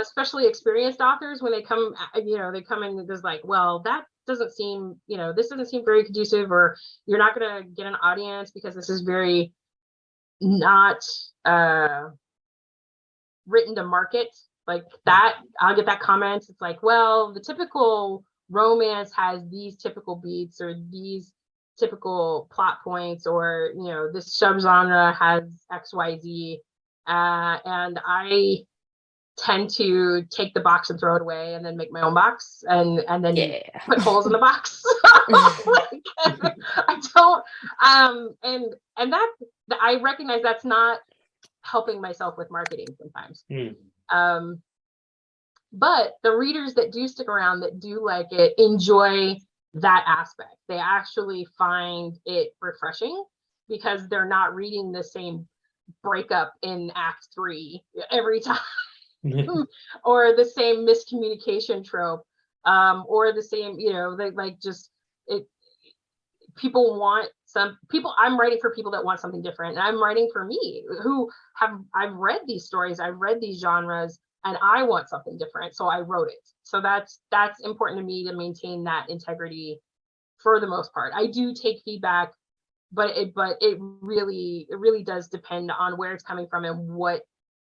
especially experienced authors, when they come, you know, they come in and there's like, well, that doesn't seem, you know, this doesn't seem very conducive, or you're not going to get an audience because this is very not written to market. Like that, I'll get that comment. It's like, well, the typical romance has these typical beats or these typical plot points, or, you know, this subgenre has XYZ. And I tend to take the box and throw it away and then make my own box and then put holes in the box. I don't and that I recognize that's not helping myself with marketing sometimes. But the readers that do stick around, that do like it, enjoy that aspect. They actually find it refreshing because they're not reading the same breakup in Act 3 every time. Or the same miscommunication trope, or the same, you know, they like just it. People want some people. I'm writing for people that want something different, and I'm writing for me, who I've read these stories, I've read these genres, and I want something different, so I wrote it. So that's important to me, to maintain that integrity for the most part. I do take feedback, but it really does depend on where it's coming from and what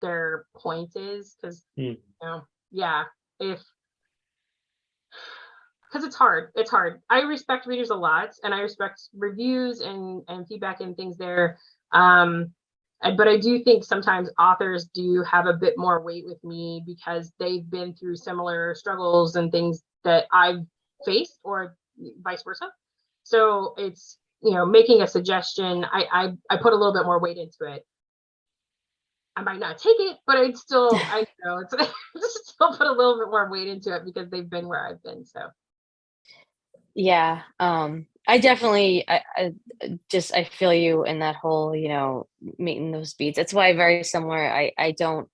their point is, because you know, yeah, because it's hard. I respect readers a lot, and I respect reviews and feedback and things there, but I do think sometimes authors do have a bit more weight with me because they've been through similar struggles and things that I've faced, or vice versa. So it's, you know, making a suggestion, I put a little bit more weight into it. I might not take it, but I know it's still put a little bit more weight into it because they've been where I've been. So yeah, I definitely, I feel you in that whole, you know, meeting those beats. It's why very similar. I don't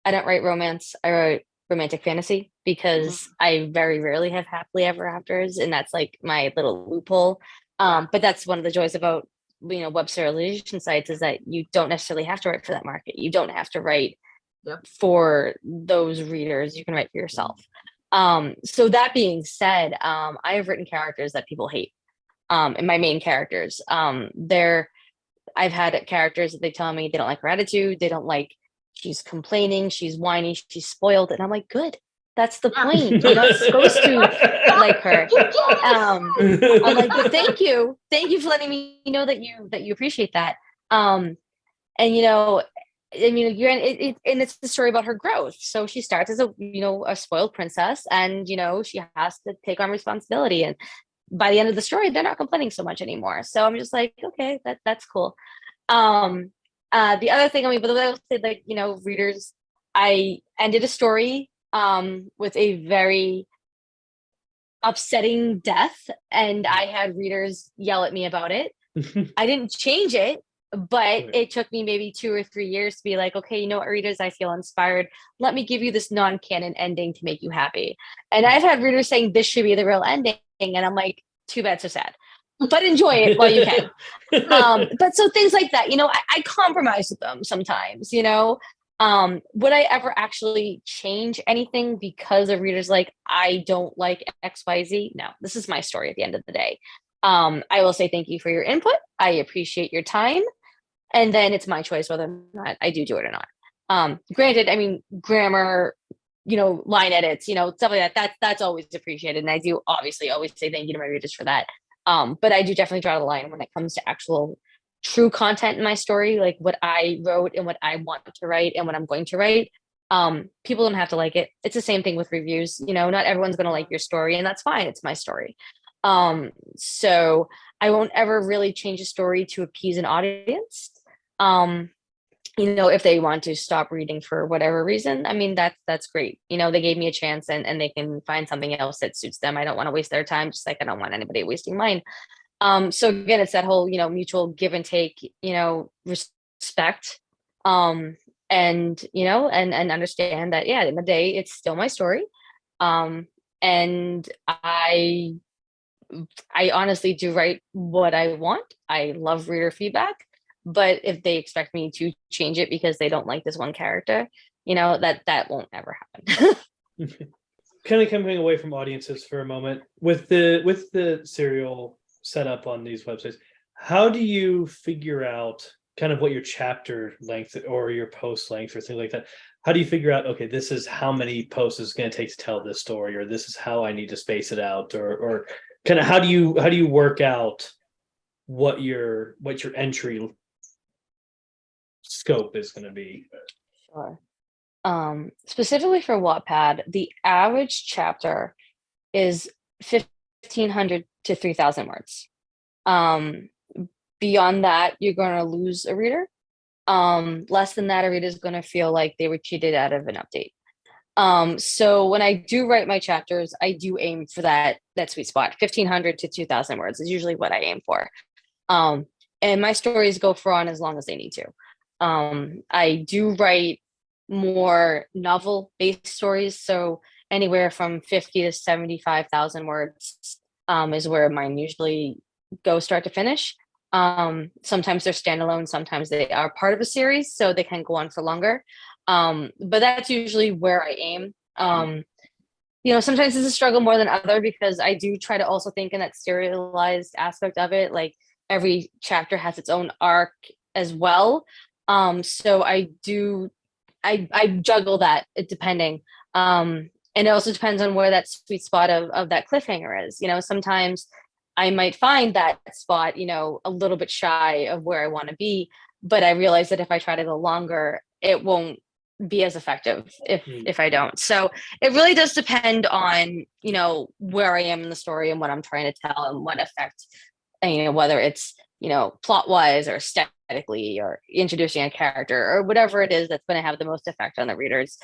write romance. I write romantic fantasy because I very rarely have happily ever afters, and that's like my little loophole. But that's one of the joys about, you know, web serialization sites, is that you don't necessarily have to write for that market. You don't have to write for those readers. You can write for yourself. So that being said, I have written characters that people hate. And my main characters, I've had characters that they tell me they don't like her attitude. They don't like, she's complaining, she's whiny, she's spoiled. And I'm like, good. That's the point. You're not supposed to like her. I'm like, but thank you for letting me know that you appreciate that. And you know, I mean, and it's the story about her growth. So she starts as a spoiled princess, and you know, she has to take on responsibility. And by the end of the story, they're not complaining so much anymore. So I'm just like, okay, that's cool. The other thing, I mean, but I will say, like, you know, readers, I ended a story with a very upsetting death, and I had readers yell at me about it. I didn't change it, but it took me maybe 2 or 3 years to be like, okay, you know what, readers, I feel inspired. Let me give you this non-canon ending to make you happy. And I've had readers saying this should be the real ending, and I'm like, too bad, so sad. But enjoy it while you can. But so things like that, you know, I compromise with them sometimes, you know. Would I ever actually change anything because of readers like, I don't like XYZ? No, this is my story at the end of the day. I will say thank you for your input. I appreciate your time. And then it's my choice whether or not I do it or not. Granted, I mean, grammar line edits, stuff like that. That's always appreciated. And I do obviously always say thank you to my readers for that. But I do definitely draw the line when it comes to actual true content in my story, like what I wrote and what I want to write and what I'm going to write. People don't have to like it. It's the same thing with reviews. Not everyone's going to like your story, and that's fine. It's my story. So I won't ever really change a story to appease an audience. If they want to stop reading for whatever reason, I mean, that's great. They gave me a chance and they can find something else that suits them. I don't want to waste their time, just like I don't want anybody wasting mine. So again, it's that whole, mutual give and take, respect, and understand that, yeah, at the end of the day, it's still my story. And I honestly do write what I want. I love reader feedback. But if they expect me to change it because they don't like this one character, that won't ever happen. Kind of coming away from audiences for a moment, with the serial setup on these websites, how do you figure out kind of what your chapter length or your post length or things like that? How do you figure out, okay, this is how many posts it's going to take to tell this story, or this is how I need to space it out, or kind of how do you work out what your entry scope is going to be? Sure. Specifically for Wattpad, the average chapter is 1,500 to 3,000 words. Beyond that, you're going to lose a reader. Less than that, a reader is going to feel like they were cheated out of an update. So when I do write my chapters, I do aim for that sweet spot. 1,500 to 2,000 words is usually what I aim for. And my stories go for on as long as they need to. I do write more novel-based stories, so anywhere from 50 to 75,000 words is where mine usually go start to finish. Sometimes they're standalone, sometimes they are part of a series, so they can go on for longer. But that's usually where I aim. Sometimes it's a struggle more than other, because I do try to also think in that serialized aspect of it, like every chapter has its own arc as well. So I juggle that, depending. And it also depends on where that sweet spot of that cliffhanger is. Sometimes I might find that spot, a little bit shy of where I want to be, but I realize that if I try to go longer, it won't be as effective if I don't. So it really does depend on, where I am in the story and what I'm trying to tell and what effect, whether it's, plot wise or aesthetically or introducing a character or whatever it is that's going to have the most effect on the readers,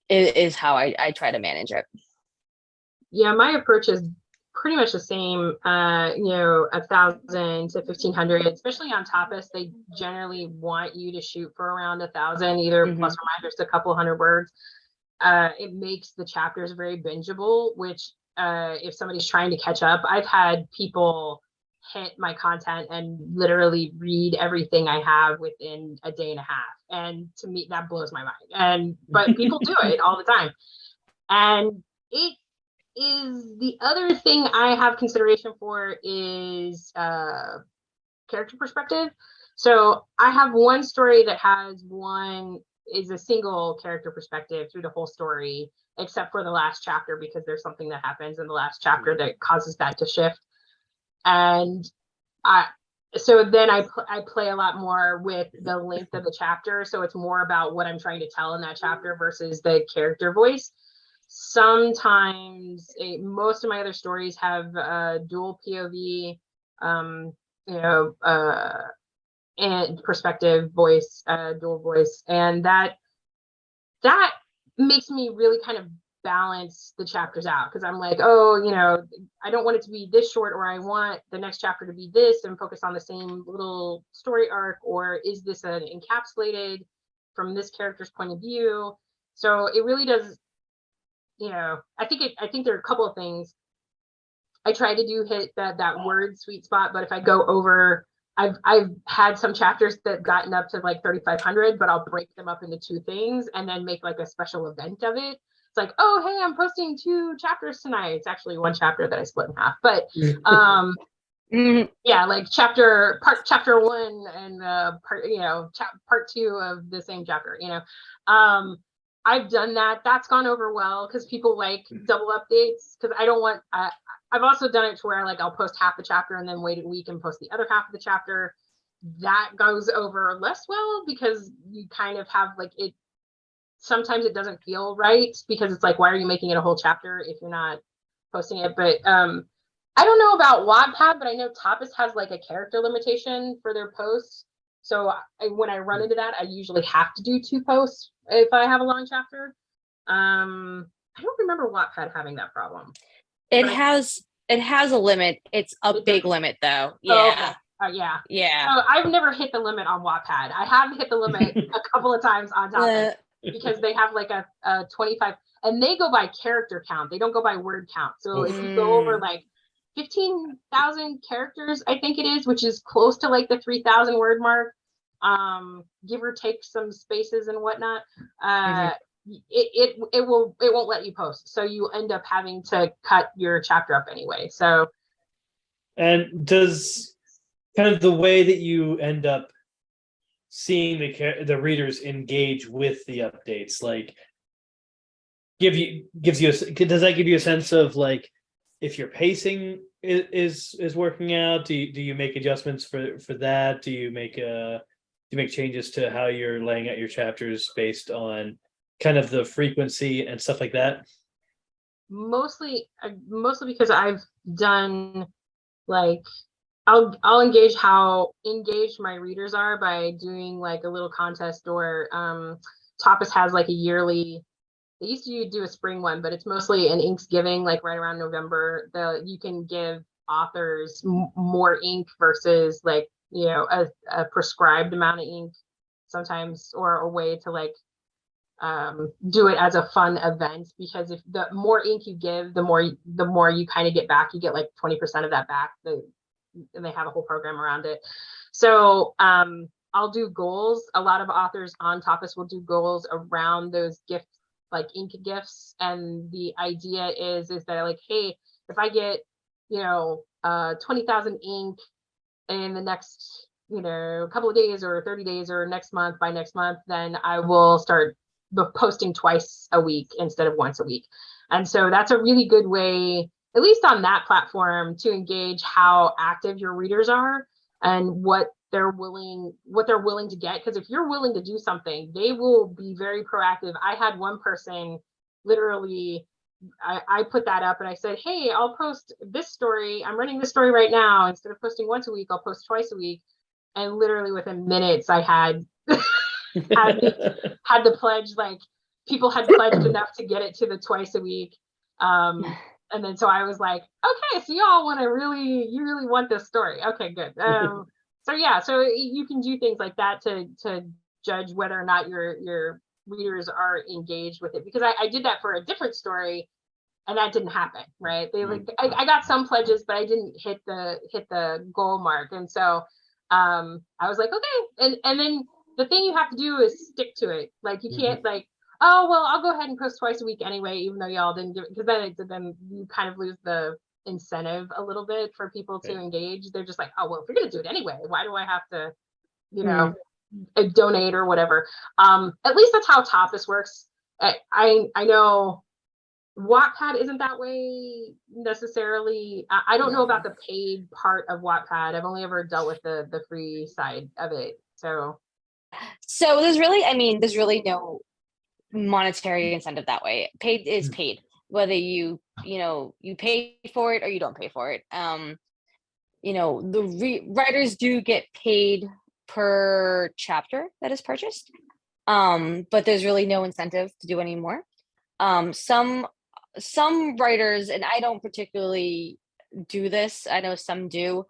is how I try to manage it. Yeah, my approach is pretty much the same. 1,000 to 1,500, especially on Tapas, they generally want you to shoot for around 1,000, either plus or minus a couple hundred words. It makes the chapters very bingeable, which if somebody's trying to catch up, I've had people hit my content and literally read everything I have within a day and a half. And to me, that blows my mind. But people do it all the time. And it is the other thing I have consideration for is character perspective. So I have one story that is a single character perspective through the whole story, except for the last chapter, because there's something that happens in the last chapter that causes that to shift. And so then I play a lot more with the length of the chapter. So it's more about what I'm trying to tell in that chapter versus the character voice. Sometimes most of my other stories have dual POV, and perspective voice, dual voice. And that makes me really kind of balance the chapters out, because I'm like, I don't want it to be this short, or I want the next chapter to be this and focus on the same little story arc, or is this an encapsulated from this character's point of view? So it really does, I think there are a couple of things I try to do, hit that word sweet spot, but if I go over, I've had some chapters that gotten up to like 3,500, but I'll break them up into two things and then make like a special event of it. It's like, oh, hey, I'm posting 2 chapters tonight. It's actually one chapter that I split in half, but yeah, like chapter 1 and part 2 of the same chapter, I've done that. That's gone over well because people like double updates. Because I don't want. I've also done it to where like I'll post half the chapter and then wait a week and post the other half of the chapter. That goes over less well because you kind of have like it. Sometimes it doesn't feel right because it's like, why are you making it a whole chapter if you're not posting it? But I don't know about Wattpad, but I know Tapas has like a character limitation for their posts. So when I run into that, I usually have to do 2 posts if I have a long chapter. I don't remember Wattpad having that problem. It has a limit. It's a big limit though. Yeah. Oh, okay. Yeah. Yeah. So I've never hit the limit on Wattpad. I have hit the limit a couple of times on Tapas because they have like a 25, and they go by character count. They don't go by word count. So if you go over like 15,000 characters, I think it is, which is close to like the 3,000 word mark, give or take some spaces and whatnot, it won't let you post. So you end up having to cut your chapter up anyway. So, and does kind of the way that you end up seeing the readers engage with the updates, like does that give you a sense of like if your pacing is working out? Do you make adjustments for that? Do you make changes to how you're laying out your chapters based on kind of the frequency and stuff like that? Mostly because I've done like I'll engage how engaged my readers are by doing like a little contest, or Tapas has like a yearly. They used to do a spring one, but it's mostly an inks giving, like right around November. You can give authors more ink versus like, you know, a prescribed amount of ink sometimes, or a way to like do it as a fun event, because if the more ink you give, the more you kind of get back. You get like 20% of that back, and they have a whole program around it. So I'll do goals. A lot of authors on Tapas will do goals around those gifts, like ink gifts, and the idea is that like, hey, if I get 20,000 ink in the next couple of days or 30 days or by next month, then I will start posting twice a week instead of once a week. And so that's a really good way, at least on that platform, to engage how active your readers are and what they're willing to get. Because if you're willing to do something, they will be very proactive. I had one person literally, I put that up and I said, hey, I'll post this story. I'm running this story right now. Instead of posting once a week, I'll post twice a week. And literally within minutes, I had had the pledge, like people had pledged enough to get it to the twice a week. And then so I was like, okay, so y'all you really want this story. Okay, good. So yeah, so you can do things like that to judge whether or not your readers are engaged with it. Because I did that for a different story, and that didn't happen, right? They like I got some pledges, but I didn't hit the goal mark. And so I was like, okay, and then the thing you have to do is stick to it. Like you can't like, oh well, I'll go ahead and post twice a week anyway, even though y'all didn't do it, because then you kind of lose the incentive a little bit for people to engage. They're just like, oh well, if you're gonna do it anyway, why do I have to donate or whatever? At least that's how Tapas works. I know Wattpad isn't that way necessarily. I don't know about the paid part of Wattpad. I've only ever dealt with the free side of it. So there's really no monetary incentive that way. Paid is paid, whether you pay for it or you don't pay for it. The writers do get paid per chapter that is purchased, but there's really no incentive to do any more. Some writers, and I don't particularly do this, I know some do,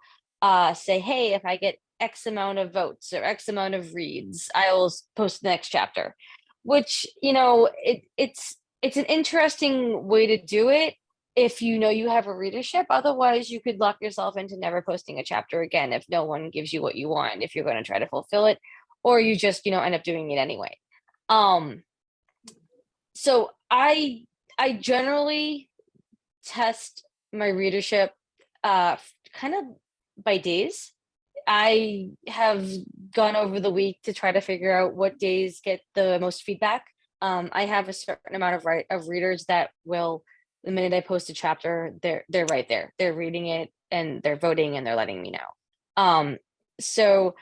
say, hey, if I get X amount of votes or X amount of reads, I will post the next chapter, which, it's an interesting way to do it if you have a readership. Otherwise, you could lock yourself into never posting a chapter again if no one gives you what you want, if you're going to try to fulfill it, or you just, end up doing it anyway. So I generally test my readership kind of by days. I have gone over the week to try to figure out what days get the most feedback I have a certain amount of readers that will, the minute I post a chapter, they're right there. They're reading it and they're voting and they're letting me know. So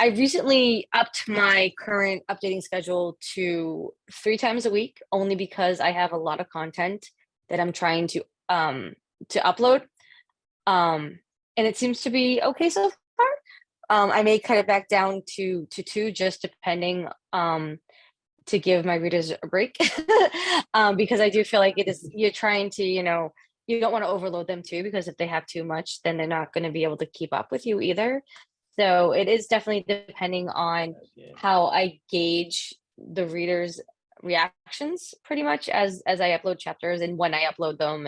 I recently upped my current updating schedule to 3 times a week, only because I have a lot of content that I'm trying to upload. And it seems to be okay so far. I may cut it back down to 2, just depending, to give my readers a break. Because I do feel like you're trying to, you don't want to overload them too, because if they have too much, then they're not going to be able to keep up with you either. So it is definitely depending on how I gauge the readers' reactions, pretty much as I upload chapters and when I upload them,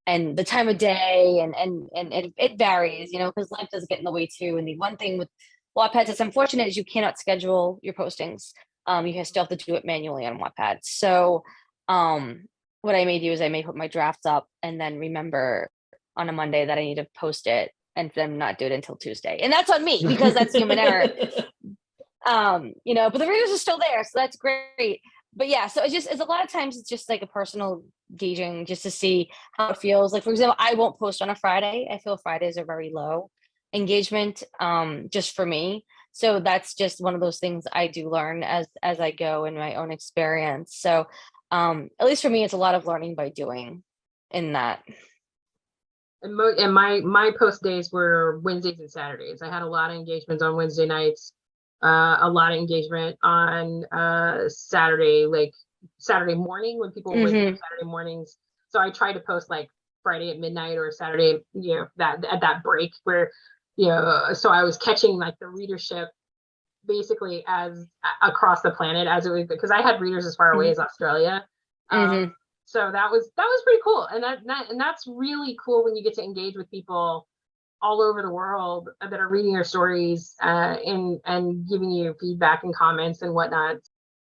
and the time of day, and it varies, because life does get in the way too. And the one thing with Wattpad that's unfortunate is you cannot schedule your postings. You still have to do it manually on Wattpad. So what I may do is I may put my drafts up and then remember on a Monday that I need to post it, and then not do it until Tuesday. And that's on me, because that's human error. But the readers are still there, so that's great. But yeah, so it's a lot of times it's just like a personal gauging, just to see how it feels. Like, for example, I won't post on a Friday. I feel Fridays are very low engagement, just for me. So that's just one of those things I do learn as I go in my own experience. So at least for me, it's a lot of learning by doing in that. And my post days were Wednesdays and Saturdays. I had a lot of engagements on Wednesday nights, a lot of engagement on Saturday, like Saturday morning, when people wake up Saturday mornings. So I try to post like Friday at midnight or Saturday, that at that break where, so I was catching like the readership basically as across the planet, as it was, because I had readers as far away as Australia. So that was pretty cool, and that's really cool when you get to engage with people all over the world that are reading your stories, and giving you feedback and comments and whatnot.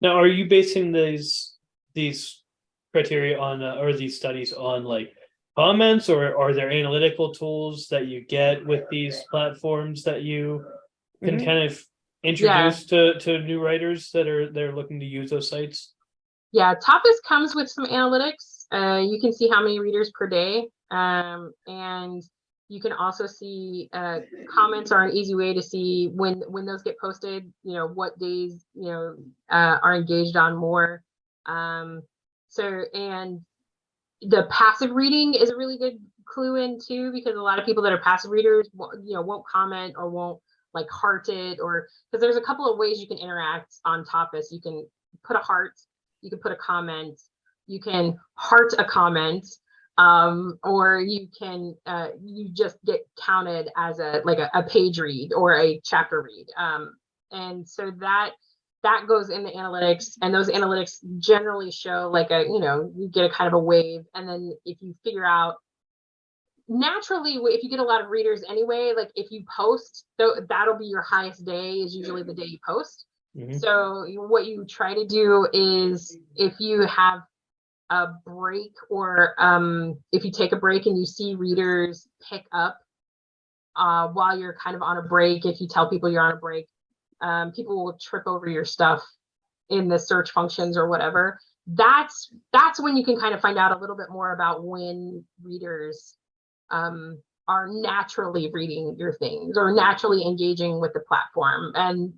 Now, are you basing these criteria on or these studies on like comments, or are there analytical tools that you get with these platforms that you can kind of introduce to new writers that are looking to use those sites? Yeah, Tapas comes with some analytics. You can see how many readers per day, and you can also see comments are an easy way to see when those get posted. What days are engaged on more. So, and the passive reading is a really good clue in too, because a lot of people that are passive readers, won't comment or won't like heart it, or because there's a couple of ways you can interact on Tapas. You can put a heart. You can put a comment, you can heart a comment, or you can you just get counted as a page read or a chapter read, and so that goes in the analytics, and those analytics generally show like you get a kind of a wave, and then if you figure out naturally, if you get a lot of readers anyway, like if you post, that'll be your highest day, is usually the day you post. So what you try to do is, if you have a break, or if you take a break and you see readers pick up while you're kind of on a break, if you tell people you're on a break, people will trip over your stuff in the search functions or whatever. That's when you can kind of find out a little bit more about when readers are naturally reading your things or naturally engaging with the platform.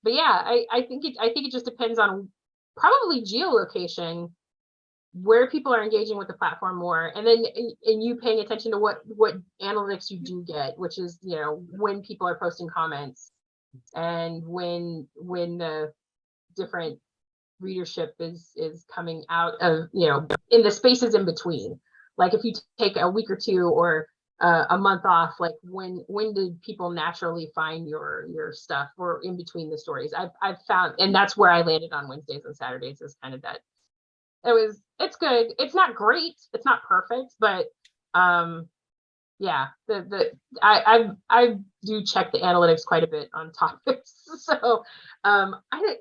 But yeah, I think it just depends on probably geolocation, where people are engaging with the platform more, and then and you paying attention to what analytics you do get, which is when people are posting comments, and when the different readership is coming out of in the spaces in between. Like if you take a week or two or a month off, like when did people naturally find your stuff, or in between the stories? I've found, and that's where I landed on Wednesdays and Saturdays, is kind of that. It's good. It's not great. It's not perfect, but yeah, I do check the analytics quite a bit on topics. So Wattpad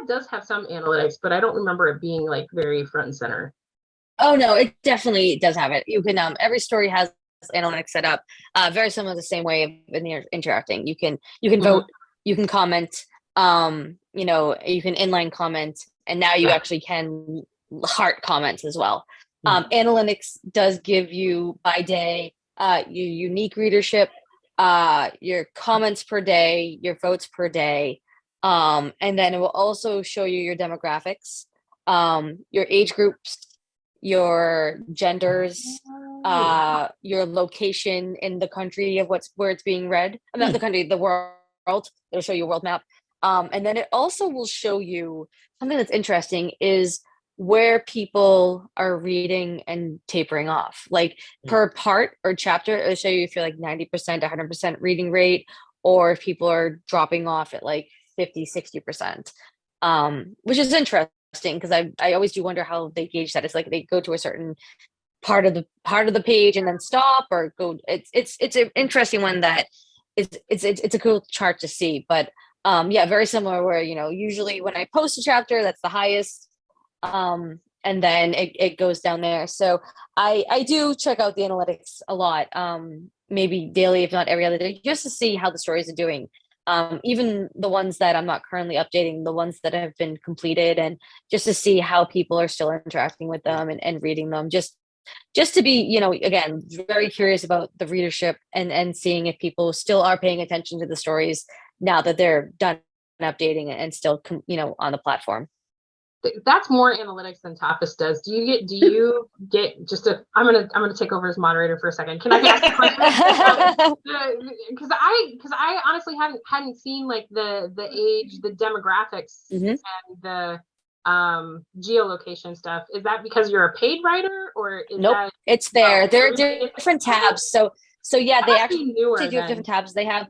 does have some analytics, but I don't remember it being like very front and center. Oh no, it definitely does have it. You can every story has analytics set up, very similar to the same way of interacting. You can vote, you can comment, You know, you can inline comment, and now you actually can heart comments as well. Analytics does give you by day your unique readership, your comments per day, your votes per day, and then it will also show you your demographics, your age groups, your genders, your location in the country of where it's being read. I'm not the country, the world. It'll show you a world map. And then it also will show you something that's interesting is where people are reading and tapering off. Like per part or chapter, it'll show you if you're like 90%, 100% reading rate, or if people are dropping off at like 50, 60%, which is interesting because I always do wonder how they gauge that. It's like they go to a certain part of the page and then stop or go. It's an interesting one that it's a cool chart to see. But yeah, very similar where, you know, usually when I post a chapter, that's the highest. And then it goes down there. So I do check out the analytics a lot, maybe daily, if not every other day, just to see how the stories are doing. Even the ones that I'm not currently updating, the ones that have been completed, and just to see how people are still interacting with them and reading them, just to be, you know, again, very curious about the readership and seeing if people still are paying attention to the stories now that they're done updating and still, you know, on the platform. That's more analytics than Tapas does. Do you get just a, I'm gonna take over as moderator for a second. Can I ask a question? Because I honestly hadn't seen like the age, the demographics, and the geolocation stuff. Is that because you're a paid writer, or is Nope, it's there. There are different tabs. So yeah, they actually do have different tabs. They have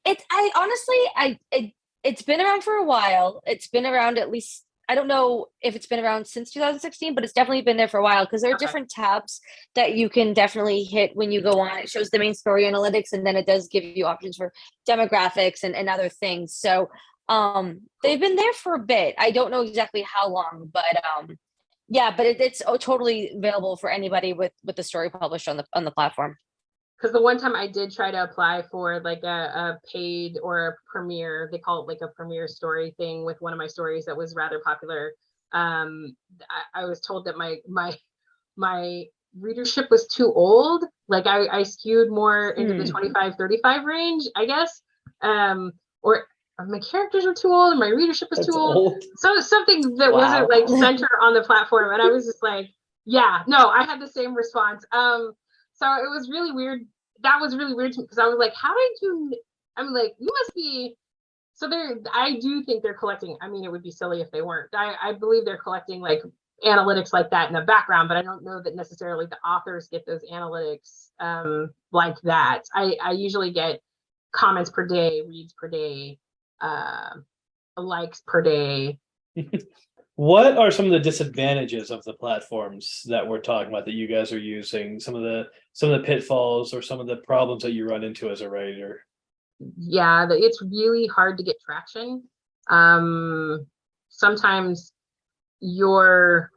it. I honestly, it's been around for a while. It's been around at least, I don't know if it's been around since 2016, but it's definitely been there for a while because there are different tabs that you can definitely hit when you go on. It shows the main story analytics, and then it does give you options for demographics and other things. So they've been there for a bit. I don't know exactly how long, but yeah, but it's totally available for anybody with the story published on the platform. Because the one time I did try to apply for like a paid or a premiere, they call it like a premiere story thing with one of my stories that was rather popular. I was told that my readership was too old. Like I skewed more into the 25, 35 range, I guess. Or my characters were too old and my readership was too old. So something that wasn't like center on the platform. And I was just like, yeah, no, I had the same response. So it was really weird. That was really weird to me because I was like, how did you, I'm like, you must be, so I do think they're collecting, I mean, it would be silly if they weren't. I believe they're collecting like analytics like that in the background, but I don't know that necessarily the authors get those analytics like that. I usually get comments per day, reads per day, likes per day. What are some of the disadvantages of the platforms that we're talking about that you guys are using? Some of the pitfalls or some of the problems that you run into as a writer? Yeah, it's really hard to get traction. Sometimes you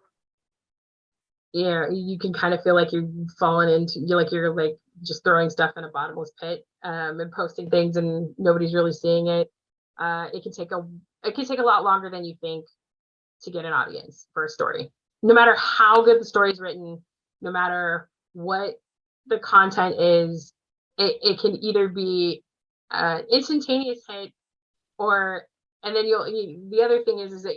can kind of feel like you're falling into, you're like just throwing stuff in a bottomless pit, and posting things and nobody's really seeing it. It can take a lot longer than you think to get an audience for a story. No matter how good the story is written, no matter what the content is, it can either be instantaneous hit, and then the other thing is that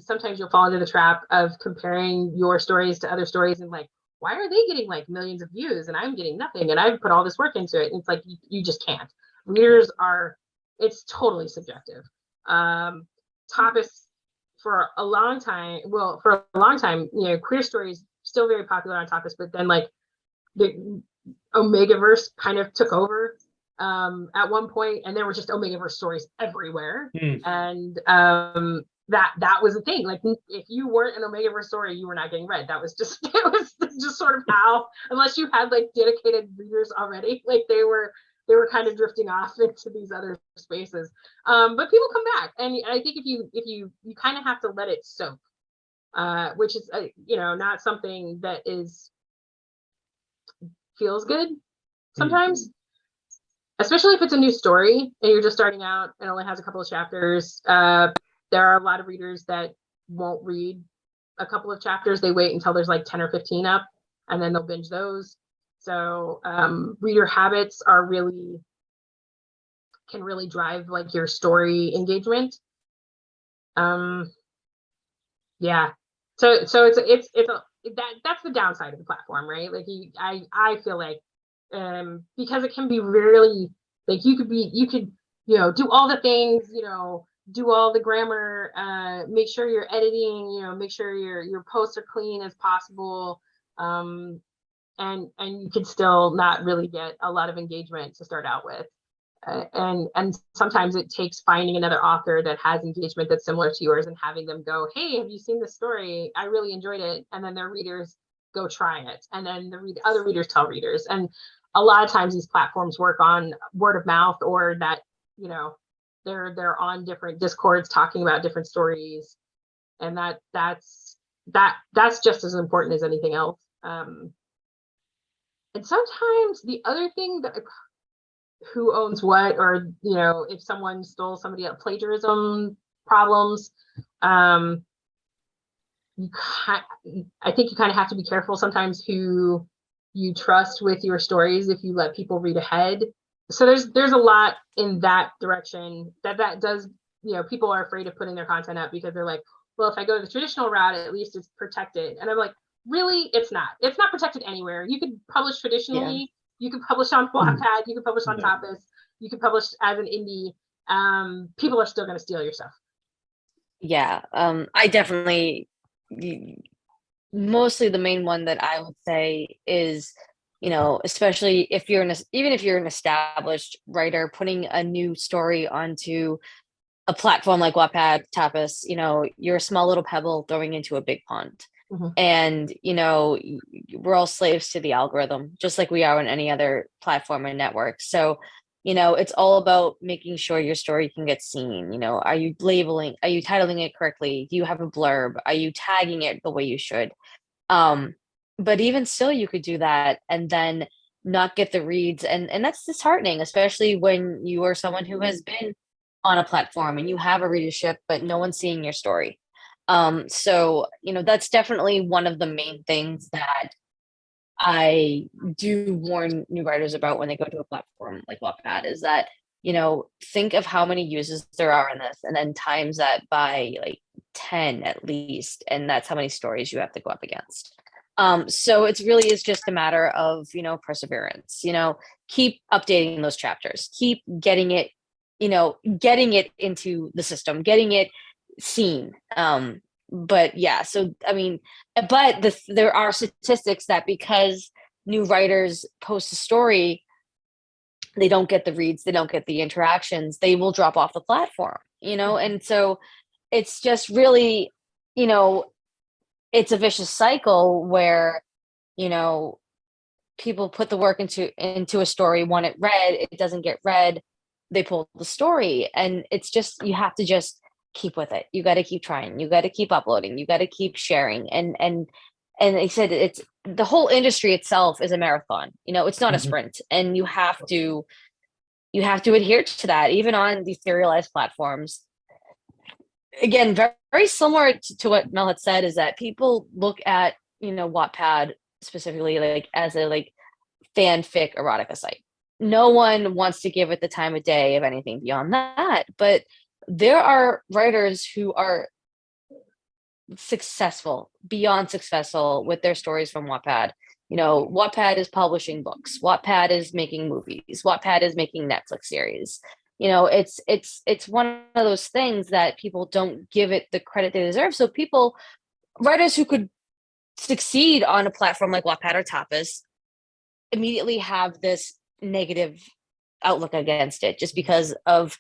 sometimes you'll fall into the trap of comparing your stories to other stories and like, why are they getting like millions of views and I'm getting nothing and I've put all this work into it? And it's like you just can't. Readers it's totally subjective. Topics for a long time, queer stories still very popular on Tapas, but then like the Omegaverse kind of took over at one point, and there were just Omegaverse stories everywhere. And that was the thing. Like if you weren't an Omegaverse story, you were not getting read. It was just sort of how, unless you had like dedicated readers already, like they were kind of drifting off into these other spaces. But people come back, and I think if you kind of have to let it soak, which is not something that feels good sometimes. especially if it's a new story and you're just starting out and only has a couple of chapters. There are a lot of readers that won't read a couple of chapters. They wait until there's like 10 or 15 up, and then they'll binge those. So reader habits can really drive like your story engagement. Yeah. So it's that's the downside of the platform, right? Like I feel like because it can be really like you could do all the things, do all the grammar, make sure you're editing, make sure your posts are clean as possible, and you could still not really get a lot of engagement to start out with. And sometimes it takes finding another author that has engagement that's similar to yours and having them go, hey, have you seen this story? I really enjoyed it. And then their readers go try it. And then other readers tell readers. And a lot of times these platforms work on word of mouth, or that, they're on different discords talking about different stories. And that's just as important as anything else. And sometimes the other thing that who owns what, or if someone stole somebody else, plagiarism problems, I think you kind of have to be careful sometimes who you trust with your stories if you let people read ahead. So there's a lot in that direction that does, people are afraid of putting their content up because they're like, well, if I go the traditional route, at least it's protected. And I'm like, really, it's not protected anywhere. You could publish traditionally. Yeah. You can publish on Wattpad, you can publish on Tapas, you can publish as an indie. People are still going to steal your stuff. Yeah, I definitely, mostly the main one that I would say is, especially if you're even if you're an established writer, putting a new story onto a platform like Wattpad, Tapas, you're a small little pebble throwing into a big pond. Mm-hmm. And, we're all slaves to the algorithm, just like we are on any other platform or network. So, it's all about making sure your story can get seen. Are you titling it correctly? Do you have a blurb? Are you tagging it the way you should? But even still, you could do that and then not get the reads. And that's disheartening, especially when you are someone who has been on a platform and you have a readership, but no one's seeing your story. So, that's definitely one of the main things that I do warn new writers about when they go to a platform like Wattpad is that, think of how many users there are in this and then times that by like 10 at least. And that's how many stories you have to go up against. So it's really is just a matter of, perseverance, keep updating those chapters, keep getting it into the system, getting it seen. But yeah, so I mean, but there are statistics that because new writers post a story, they don't get the reads, they don't get the interactions, they will drop off the platform, and so it's just really, it's a vicious cycle where, people put the work into a story, want it read, it doesn't get read, they pull the story, and it's just, you have to just keep with it. You got to keep trying, you got to keep uploading, you got to keep sharing. And they said it's the whole industry itself is a marathon, it's not a sprint, and you have to adhere to that, even on these serialized platforms. Again, very, very similar to what Mel had said, is that people look at, Wattpad specifically like as a like fanfic erotica site. No one wants to give it the time of day of anything beyond that, but there are writers who are successful, beyond successful with their stories from Wattpad. Wattpad is publishing books. Wattpad is making movies. Wattpad is making Netflix series. It's one of those things that people don't give it the credit they deserve. So writers who could succeed on a platform like Wattpad or Tapas immediately have this negative outlook against it just because of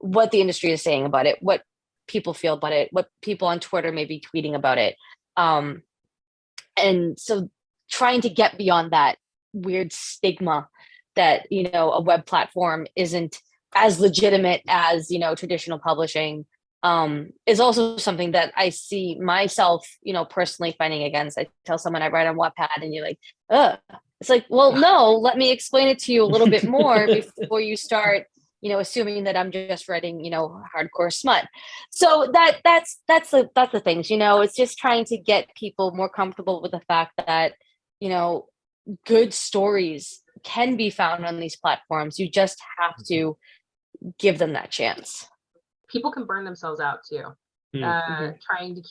what the industry is saying about it, what people feel about it, what people on Twitter may be tweeting about it. And so trying to get beyond that weird stigma that, a web platform isn't as legitimate as, traditional publishing, is also something that I see myself, personally fighting against. I tell someone I write on Wattpad and you're like, ugh, It's like, well, no, let me explain it to you a little bit more before you start, assuming that I'm just writing, hardcore smut. So that's the things, it's just trying to get people more comfortable with the fact that, good stories can be found on these platforms. You just have to give them that chance. People can burn themselves out too, trying to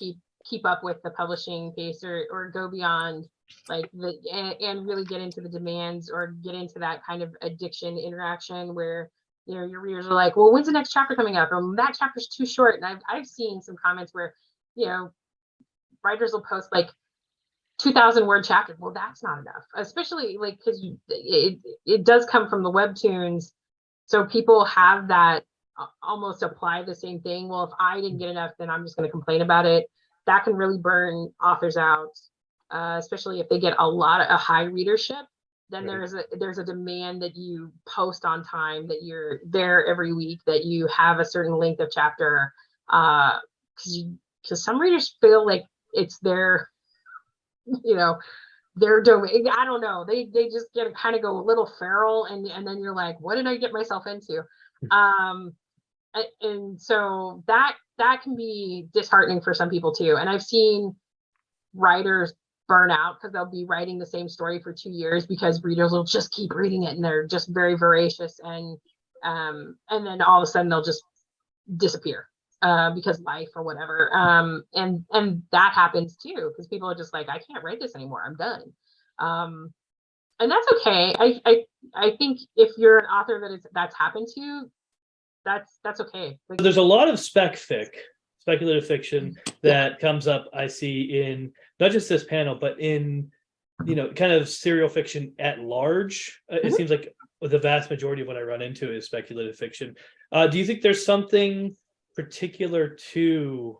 keep up with the publishing pace or go beyond and really get into the demands or get into that kind of addiction interaction where your readers are like, well, when's the next chapter coming up, or that chapter's too short. And I've seen some comments where writers will post like 2,000 word chapters. Well, that's not enough, especially because it does come from the webtoons, so people have that almost apply the same thing. Well, if I didn't get enough, then I'm just going to complain about it. That can really burn authors out, especially if they get a high readership. Then there's a demand that you post on time, that you're there every week, that you have a certain length of chapter, because some readers feel like it's their domain. I don't know. They just kind of go a little feral, and then you're like, what did I get myself into? And so that can be disheartening for some people too. And I've seen writers burn out because they'll be writing the same story for 2 years because readers will just keep reading it and they're just very voracious, and then all of a sudden they'll just disappear because life or whatever. And that happens too, because people are just like, I can't write this anymore, I'm done. And that's okay. I think if you're an author that's happened to, that's okay. There's a lot of speculative fiction that comes up, I see, in not just this panel, but in kind of serial fiction at large. It seems like the vast majority of what I run into is speculative fiction. Do you think there's something particular to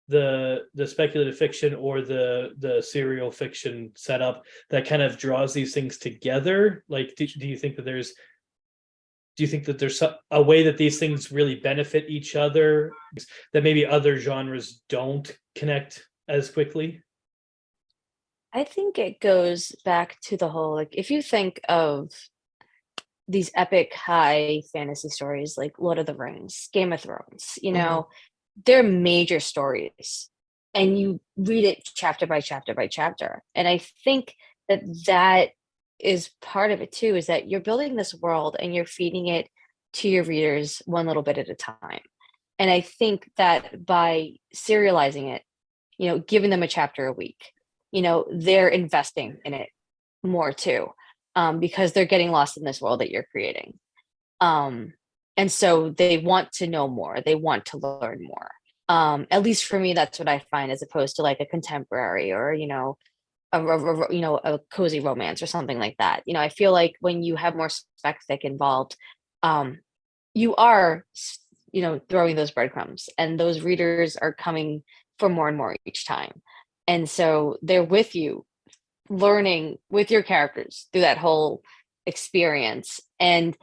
the speculative fiction or the serial fiction setup that kind of draws these things together? Like, do you think that there's a way that these things really benefit each other that maybe other genres don't connect as quickly? I think it goes back to the whole, if you think of these epic high fantasy stories like Lord of the Rings, Game of Thrones, they're major stories, and you read it chapter by chapter by chapter. And I think that is part of it too, is that you're building this world and you're feeding it to your readers one little bit at a time. And I think that by serializing it, giving them a chapter a week, they're investing in it more too, because they're getting lost in this world that you're creating. And so they want to know more. They want to learn more. At least for me, that's what I find, as opposed to like a contemporary or, a cozy romance or something like that. I feel like when you have more spec fic involved, you are, throwing those breadcrumbs, and those readers are coming for more and more each time. And so they're with you, learning with your characters through that whole experience. And,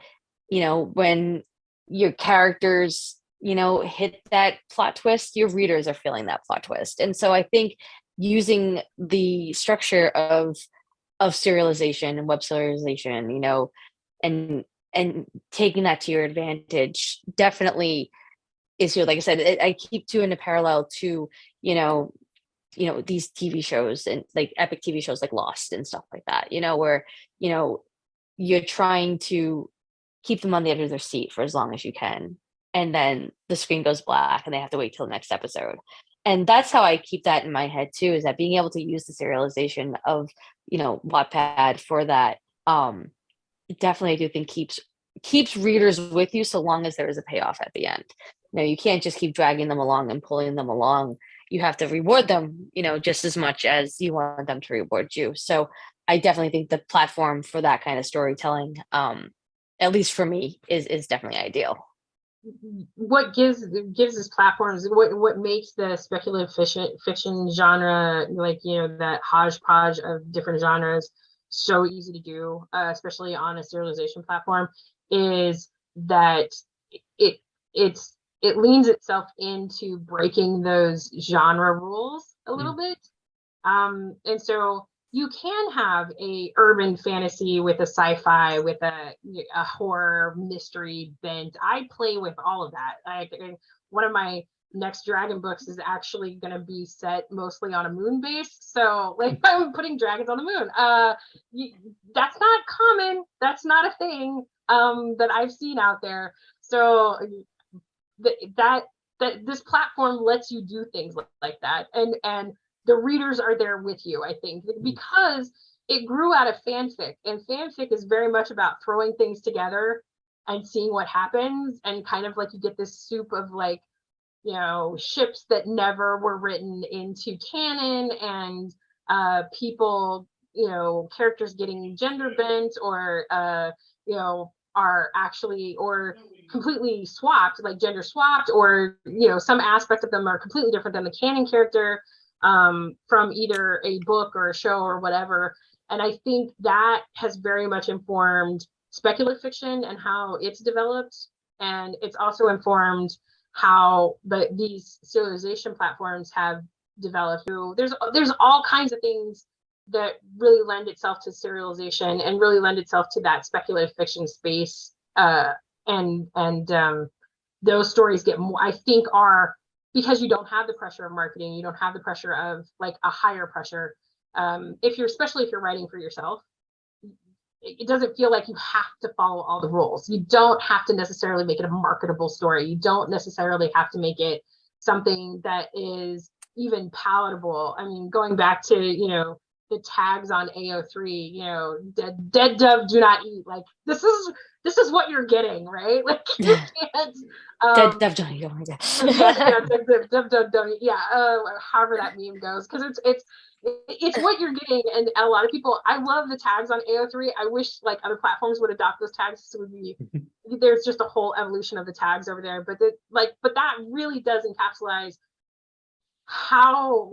when your characters, hit that plot twist, your readers are feeling that plot twist. And so I think using the structure of serialization and web serialization, and taking that to your advantage definitely is good. Like I said, I keep doing a parallel to, these TV shows and like epic TV shows like Lost and stuff like that, where, you're trying to keep them on the edge of their seat for as long as you can. And then the screen goes black and they have to wait till the next episode. And that's how I keep that in my head too, is that being able to use the serialization of, Wattpad for that, definitely I do think keeps readers with you so long as there is a payoff at the end. You can't just keep dragging them along and pulling them along. You have to reward them, just as much as you want them to reward you. So I definitely think the platform for that kind of storytelling, at least for me, is definitely ideal. What gives us platforms, what makes the speculative fiction genre, that hodgepodge of different genres, so easy to do, especially on a serialization platform, is that it leans itself into breaking those genre rules a little bit. And so you can have a urban fantasy with a sci-fi with a horror mystery bent. I play with all of that. One of my next dragon books is actually going to be set mostly on a moon base, so like I'm putting dragons on the moon. That's not common, that's not a thing that I've seen out there. So that this platform lets you do things like that, and the readers are there with you, I think, because it grew out of fanfic, and fanfic is very much about throwing things together and seeing what happens, and kind of like you get this soup of like, you know, ships that never were written into canon, and people, you know, characters getting gender bent, or you know, are actually or completely swapped, like gender swapped, or you know, some aspect of them are completely different than the canon character from either a book or a show or whatever. And I think that has very much informed speculative fiction and how it's developed, and it's also informed how these serialization platforms have developed. There's all kinds of things that really lend itself to serialization and really lend itself to that speculative fiction space. And those stories get more, I think, are because you don't have the pressure of marketing, you don't have the pressure of like a higher pressure. Especially if you're writing for yourself, it doesn't feel like you have to follow all the rules. You don't have to necessarily make it a marketable story. You don't necessarily have to make it something that is even palatable. I mean, going back to, you know, the tags on AO3, you know, dead dove do not eat. Like this is what you're getting, right? Like you can't Dead dove don't eat. Oh my god. yeah, however that meme goes, because it's what you're getting. And a lot of people, I love the tags on AO3. I wish like other platforms would adopt those tags, so it would be there's just a whole evolution of the tags over there. But that really does encapsulate how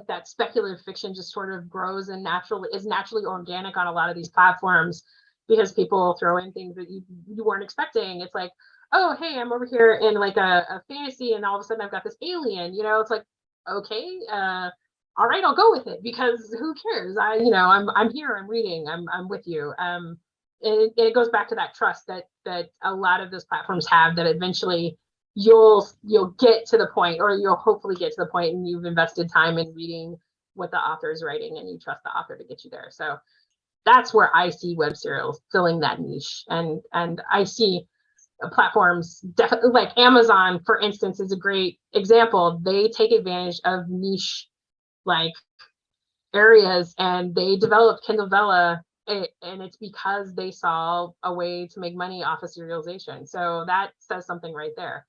that speculative fiction just sort of grows and is naturally organic on a lot of these platforms, because people throw in things that you weren't expecting. It's like, oh hey, I'm over here in like a fantasy, and all of a sudden I've got this alien, you know. It's like, okay, all right, I'll go with it, because who cares? I'm here, I'm reading, I'm with you. And it goes back to that trust that a lot of those platforms have, that eventually you'll get to the point, or you'll hopefully get to the point, and you've invested time in reading what the author is writing, and you trust the author to get you there. So that's where I see web serials filling that niche, and I see platforms definitely, like Amazon, for instance, is a great example. They take advantage of niche like areas, and they developed Kindle Vella, and it's because they saw a way to make money off of serialization. So that says something right there.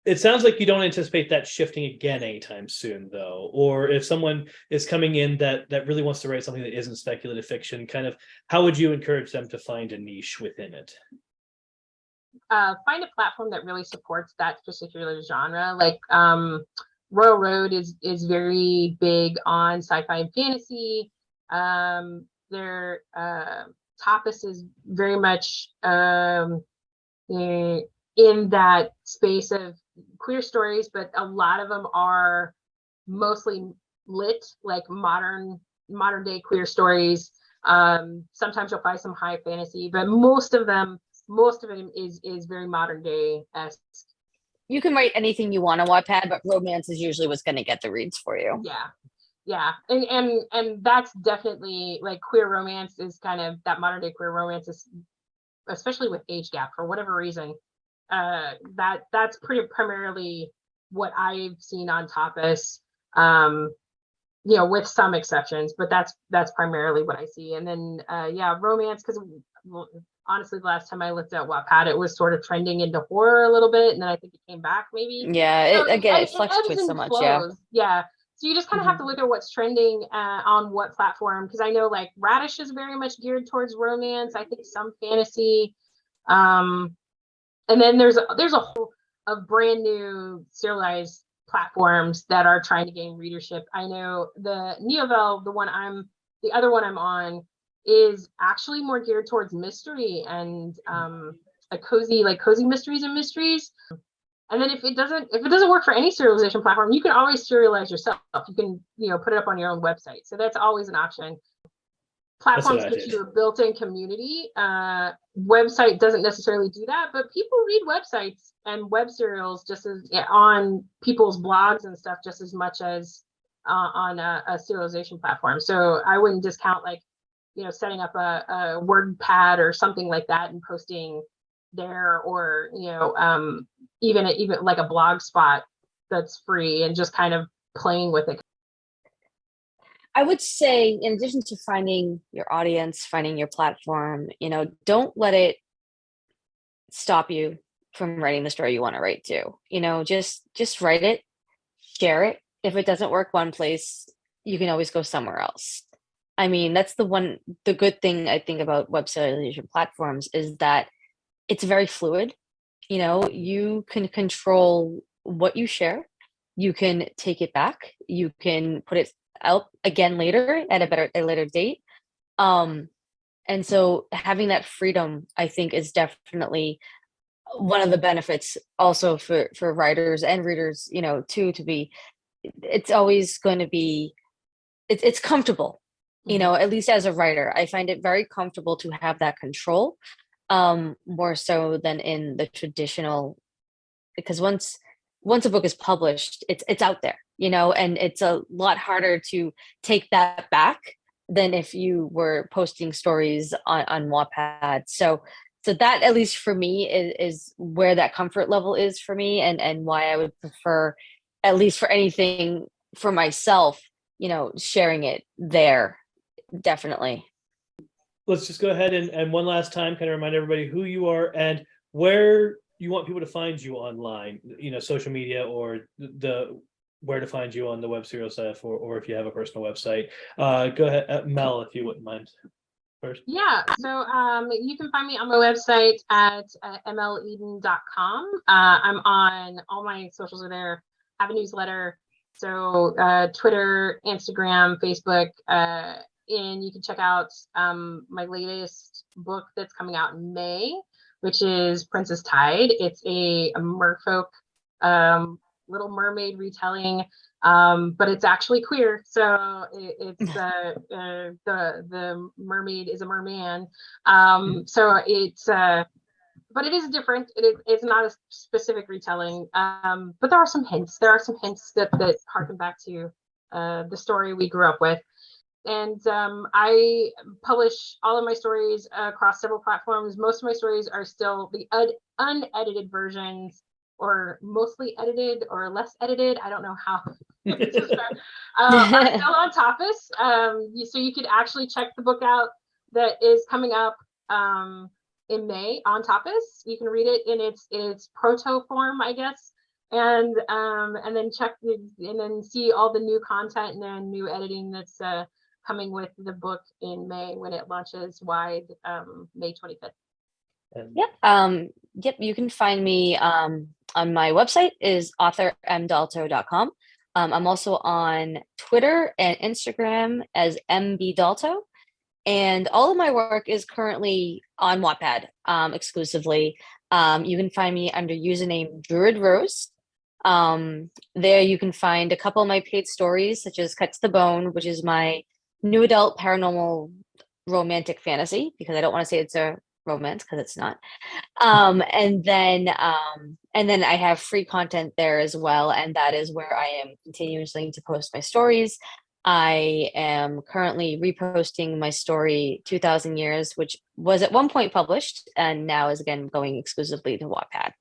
It sounds like you don't anticipate that shifting again anytime soon, though. Or if someone is coming in that really wants to write something that isn't speculative fiction, kind of how would you encourage them to find a niche within it? Find a platform that really supports that particular genre. Like Royal Road is very big on sci-fi and fantasy. Their Tapas is very much in that space of queer stories, but a lot of them are mostly lit, like modern day queer stories. Sometimes you'll find some high fantasy, but most of it is very modern day-esque. You can write anything you want on Wattpad, but romance is usually what's going to get the reads for you. Yeah, and that's definitely like queer romance is kind of that modern day queer romance is, especially with age gap for whatever reason. That's pretty primarily what I've seen on Tapas. You know, with some exceptions, but that's primarily what I see. And then romance, because honestly, the last time I looked at Wattpad, it was sort of trending into horror a little bit, and then I think it came back maybe. Yeah, it fluctuates so much. Yeah. So you just kind of have to look at what's trending on what platform, because I know like Radish is very much geared towards romance. I think some fantasy, and then there's a whole of brand new serialized platforms that are trying to gain readership. I know the Neovel, the other one I'm on, is actually more geared towards mystery and a cozy mysteries and mysteries. And then if it doesn't work for any serialization platform, you can always serialize yourself. You can, put it up on your own website. So that's always an option. Platforms give you a built-in community. Website doesn't necessarily do that, but people read websites and web serials just as on people's blogs and stuff, just as much as on a serialization platform. So I wouldn't discount setting up a WordPad or something like that and posting there, or even like a blog spot that's free and just kind of playing with it. I would say, in addition to finding your audience, finding your platform, don't let it stop you from writing the story you want to write too. Just write it, share it. If it doesn't work one place, you can always go somewhere else. I mean, that's the good thing I think about web serialization platforms is that it's very fluid. You can control what you share. You can take it back. You can put it out again later at a later date. And so having that freedom, I think, is definitely one of the benefits also for writers and readers, too, it's always going to be, it's comfortable, at least as a writer. I find it very comfortable to have that control, more so than in the traditional, because once a book is published, it's out there, and it's a lot harder to take that back than if you were posting stories on Wattpad. So that, at least for me, is where that comfort level is for me, and why I would prefer, at least for anything for myself, sharing it there, definitely. Let's just go ahead and one last time kind of remind everybody who you are and where you want people to find you online, social media, or where to find you on the web serial stuff, or if you have a personal website. Go ahead, Mel, if you wouldn't mind first. Yeah, so you can find me on my website at mleaden.com. I'm on all my socials are there. I have a newsletter, so Twitter, Instagram, Facebook, and you can check out my latest book that's coming out in May, which is Princess Tide. It's a merfolk Little Mermaid retelling, but it's actually queer. So it's the mermaid is a merman. So it's but it is different. It's not a specific retelling, but there are some hints. There are some hints that harken back to the story we grew up with. And I publish all of my stories across several platforms. Most of my stories are still the unedited versions, or mostly edited or less edited. I don't know how. Are still on Tapas. So you could actually check the book out that is coming up in May on Tapas. You can read it in its proto form, I guess. And then and then see all the new content and then new editing that's coming with the book in May when it launches wide, May 25th. Yep. You can find me on my website is authormdalto.com. I'm also on Twitter and Instagram as mbdalto, and all of my work is currently on Wattpad exclusively. You can find me under username Druid Rose. There you can find a couple of my paid stories, such as Cut to the Bone, which is my new adult paranormal romantic fantasy, because I don't want to say it's a romance because it's not. And then I have free content there as well, and that is where I am continuously to post my stories. I am currently reposting my story 2000 Years, which was at one point published and now is again going exclusively to Wattpad.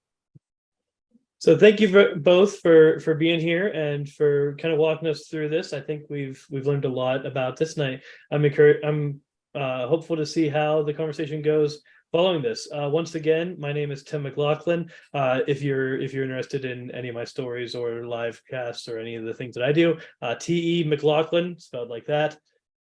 So thank you both for being here and for kind of walking us through this. I think we've learned a lot about this, and I'm hopeful to see how the conversation goes following this. Once again, my name is Tim McLaughlin. If you're interested in any of my stories or live casts or any of the things that I do, TE McLaughlin, spelled like that,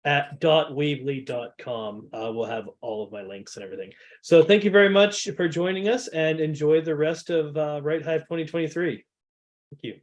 at .weebly.com. We'll have all of my links and everything. So thank you very much for joining us, and enjoy the rest of Right Hive 2023. Thank you.